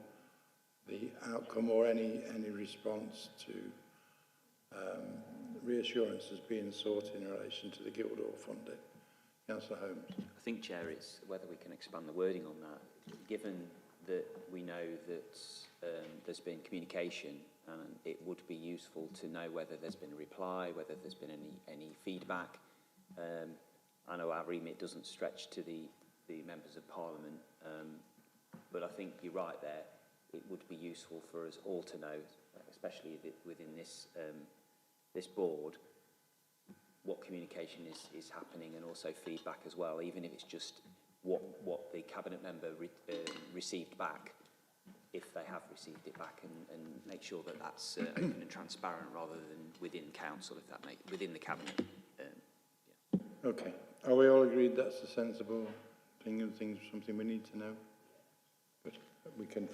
the outcome or any response to reassurances being sought in relation to the Guildhall funding. Councillor Holmes. I think, Chair, it's whether we can expand the wording on that, given that we know that there's been communication, and it would be useful to know whether there's been a reply, whether there's been any feedback. I know our remit doesn't stretch to the members of Parliament, but I think you're right there. It would be useful for us all to know, especially within this this board, what communication is happening, and also feedback as well, even if it's just what the Cabinet member received back, if they have received it back, and make sure that that's open and transparent rather than within council, if that within the Cabinet. Yeah. Okay. Are we all agreed that's a sensible thing and something we need to know? But we can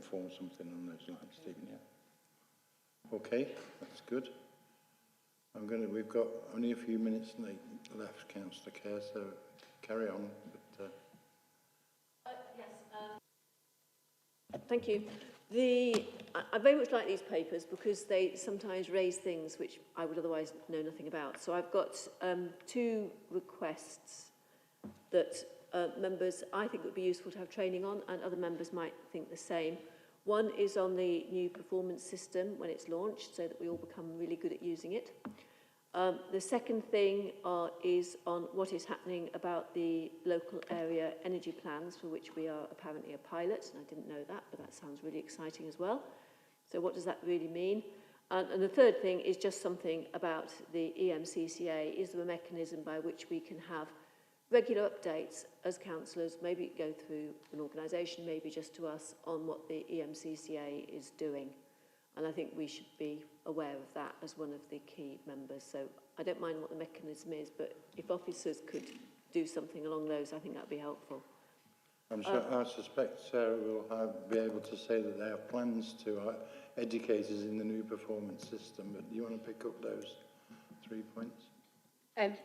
form something on those lines, Stephen. Yeah. Okay, that's good. We've got only a few minutes left, Councillor Kerr, so carry on. But, yes. Thank you. I very much like these papers because they sometimes raise things which I would otherwise know nothing about. So I've got two requests that members I think would be useful to have training on, and other members might think the same. One is on the new performance system when it's launched, so that we all become really good at using it. The second thing is on what is happening about the local area energy plans, for which we are apparently a pilot, and I didn't know that, but that sounds really exciting as well. So what does that really mean? And the third thing is just something about the EMCCA. Is there a mechanism by which we can have regular updates as councillors, maybe go through an organisation, maybe just to us, on what the EMCCA is doing? And I think we should be aware of that as one of the key members. So I don't mind what the mechanism is, but if officers could do something along those, I think that would be helpful. I'm sure, I suspect Sarah will be able to say that they have plans to educate us in the new performance system, but do you want to pick up those 3 points?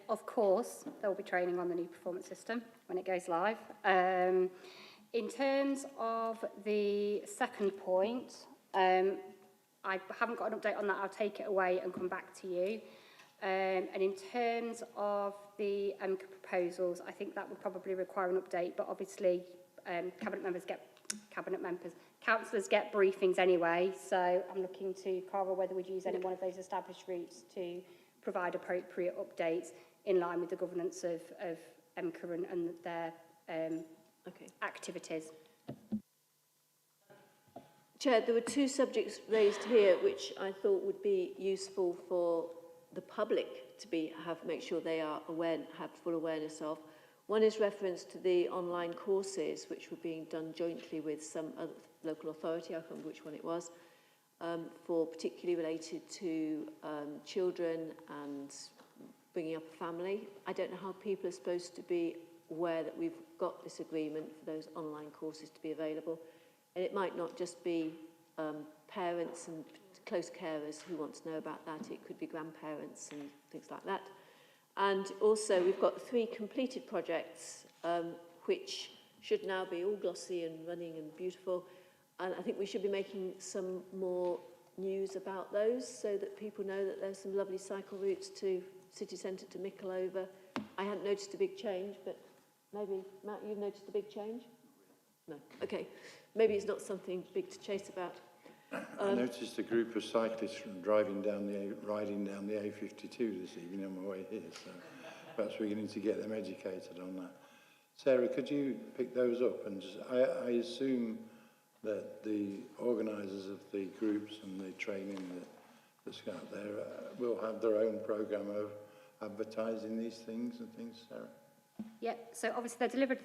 Of course, there will be training on the new performance system when it goes live. In terms of the second point, I haven't got an update on that. I'll take it away and come back to you. And in terms of the proposals, I think that would probably require an update, but obviously councillors get briefings anyway, so I'm looking to Cara whether we'd use any one of those established routes to provide appropriate updates in line with the governance of MCA and their activities. Chair, there were two subjects raised here which I thought would be useful for the public to make sure they are aware, have full awareness of. One is reference to the online courses which were being done jointly with some other local authority, I can't remember which one it was, for particularly related to children and bringing up a family. I don't know how people are supposed to be aware that we've got this agreement for those online courses to be available. And it might not just be parents and close carers who want to know about that. It could be grandparents and things like that. And also we've got 3 completed projects which should now be all glossy and running and beautiful. And I think we should be making some more news about those so that people know that there's some lovely cycle routes to city centre to Mickleover. I hadn't noticed a big change, but maybe, Matt, you've noticed a big change? No. Okay. Maybe it's not something big to chase about. I noticed a group of cyclists riding down the A52 this evening on my way here, so perhaps we need to get them educated on that. Sarah, could you pick those up? And just, I assume that the organisers of the groups and the training that's out there will have their own programme of advertising these things and things, Sarah? Yep, so obviously they're delivered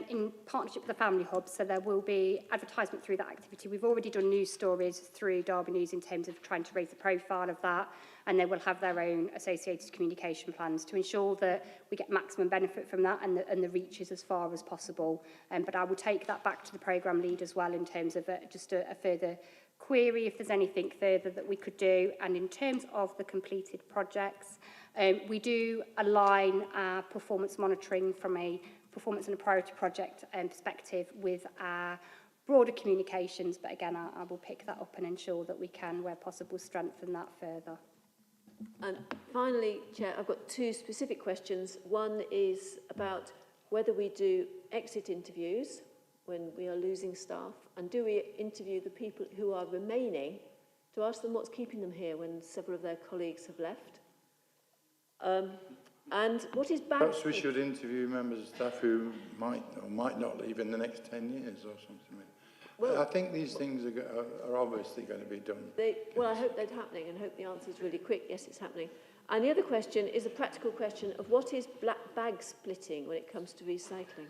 in partnership with the Family Hub, so there will be advertisement through that activity. We've already done news stories through Derby News in terms of trying to raise the profile of that, and they will have their own associated communication plans to ensure that we get maximum benefit from that and the reach is as far as possible. But I will take that back to the programme lead as well in terms of just a further query if there's anything further that we could do. And in terms of the completed projects, we do align our performance monitoring from a performance and a priority project perspective with our broader communications, but again, I will pick that up and ensure that we can, where possible, strengthen that further. And finally, Chair, I've got two specific questions. One is about whether we do exit interviews when we are losing staff, and do we interview the people who are remaining to ask them what's keeping them here when several of their colleagues have left? And what is back? Perhaps we should interview members of staff who might or might not leave in the next 10 years or something. Well, I think these things are obviously going to be done. Well, I hope they're happening and hope the answer is really quick. Yes, it's happening. And the other question is a practical question of what is black bag splitting when it comes to recycling?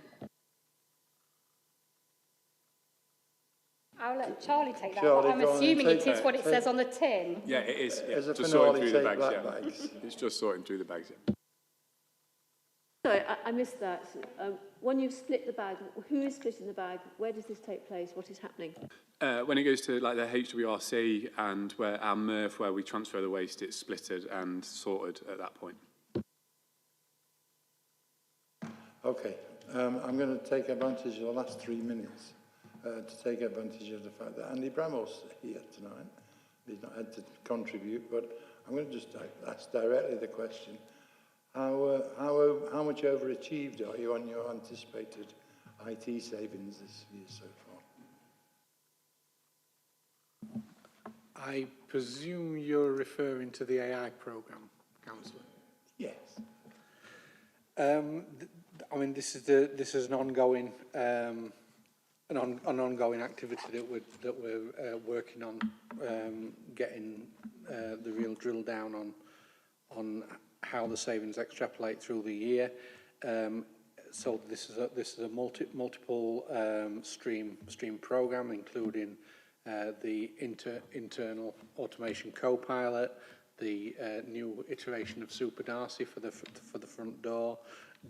I'll let Charlie take that, Charlie, but I'm assuming it is what it take- says on the tin. Yeah, it is. Yeah. As a Just sorting finale, through the take bags, black yeah. bags. It's just sorting through the bags, yeah. Sorry, I missed that. When you've split the bag, who is splitting the bag? Where does this take place? What is happening? When it goes to like the HWRC and where our MRF, where we transfer the waste, it's splitted and sorted at that point. Okay, I'm going to take advantage of the last 3 minutes to take advantage of the fact that Andy Bramall's here tonight. He's not had to contribute, but I'm going to just ask directly the question. How much overachieved are you on your anticipated IT savings this year so far? I presume you're referring to the AI programme, Councillor? Yes. I mean, this is an ongoing an ongoing activity that we're working on, getting the real drill down on how the savings extrapolate through the year. So this is a multiple stream program, including the internal automation co-pilot, the new iteration of Super Darcy for the front door,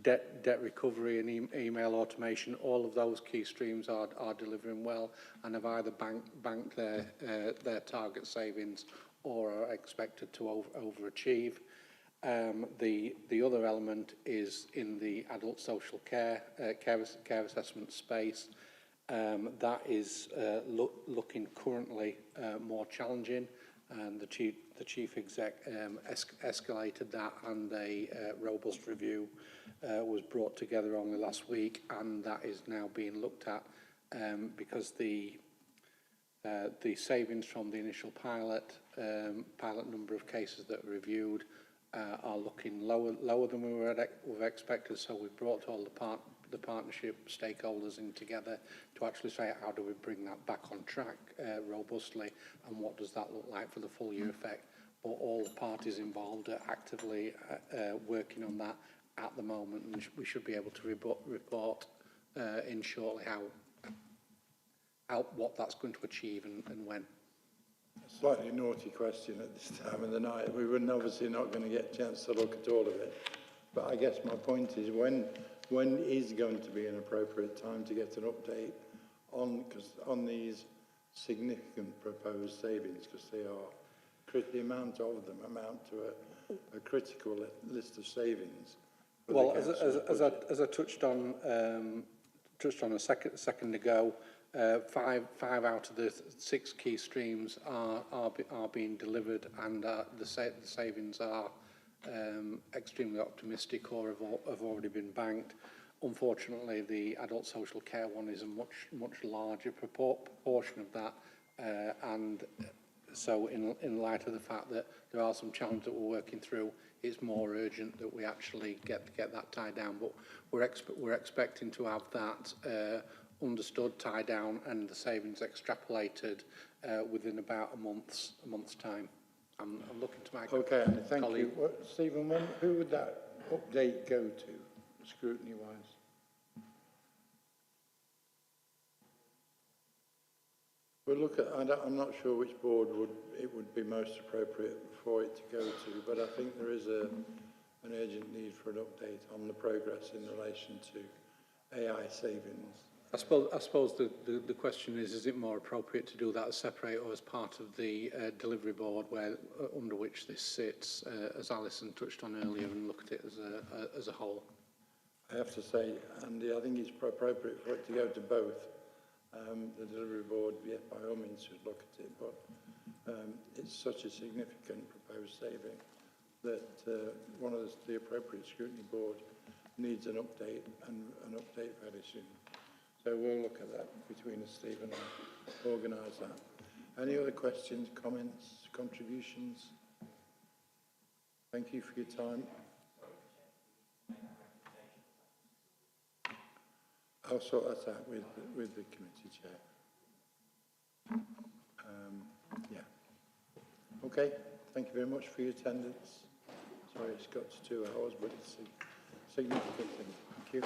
debt recovery and email automation. All of those key streams are delivering well and have either banked their target savings or are expected to overachieve. The other element is in the adult social care assessment space. That is looking currently more challenging, and the chief exec escalated that, and a robust review was brought together only last week, and that is now being looked at because the savings from the initial pilot number of cases that were reviewed are looking lower than we were expected. So we brought all the partnership stakeholders in together to actually say, how do we bring that back on track robustly, and what does that look like for the full year effect? But all the parties involved are actively working on that at the moment, and we should be able to report in shortly what that's going to achieve and when. A slightly naughty question at this time of the night. We were obviously not going to get a chance to look at all of it. But I guess my point is when is going to be an appropriate time to get an update on these significant proposed savings, because they are, the amount of them amount to a critical list of savings. Well, as I touched on a second ago, five out of the 6 key streams are being delivered, and the savings are extremely optimistic or have already been banked. Unfortunately, the adult social care one is a much larger proportion of that, and so in light of the fact that there are some challenges that we're working through, it's more urgent that we actually get that tied down. But we're expecting to have that understood, tied down, and the savings extrapolated within about a month's time. I'm looking to my Okay, thank you. Stephen, who would that update go to? scrutiny-wise? We'll look at, I'm not sure which board it would be most appropriate for it to go to, but I think there is an urgent need for an update on the progress in relation to AI savings. I suppose the question is it more appropriate to do that as separate or as part of the delivery board where under which this sits, as Alison touched on earlier, and look at it as a whole? I have to say, Andy, I think it's appropriate for it to go to both. The delivery board, yeah, by all means should look at it, but it's such a significant proposed saving that one of the appropriate scrutiny board needs an update, and an update very soon. So we'll look at that between us, Stephen, and organise that. Any other questions, comments, contributions? Thank you for your time. I'll sort that out with the committee chair. Yeah. Okay, thank you very much for your attendance. Sorry it's got to 2 hours, but it's a significant thing. Thank you.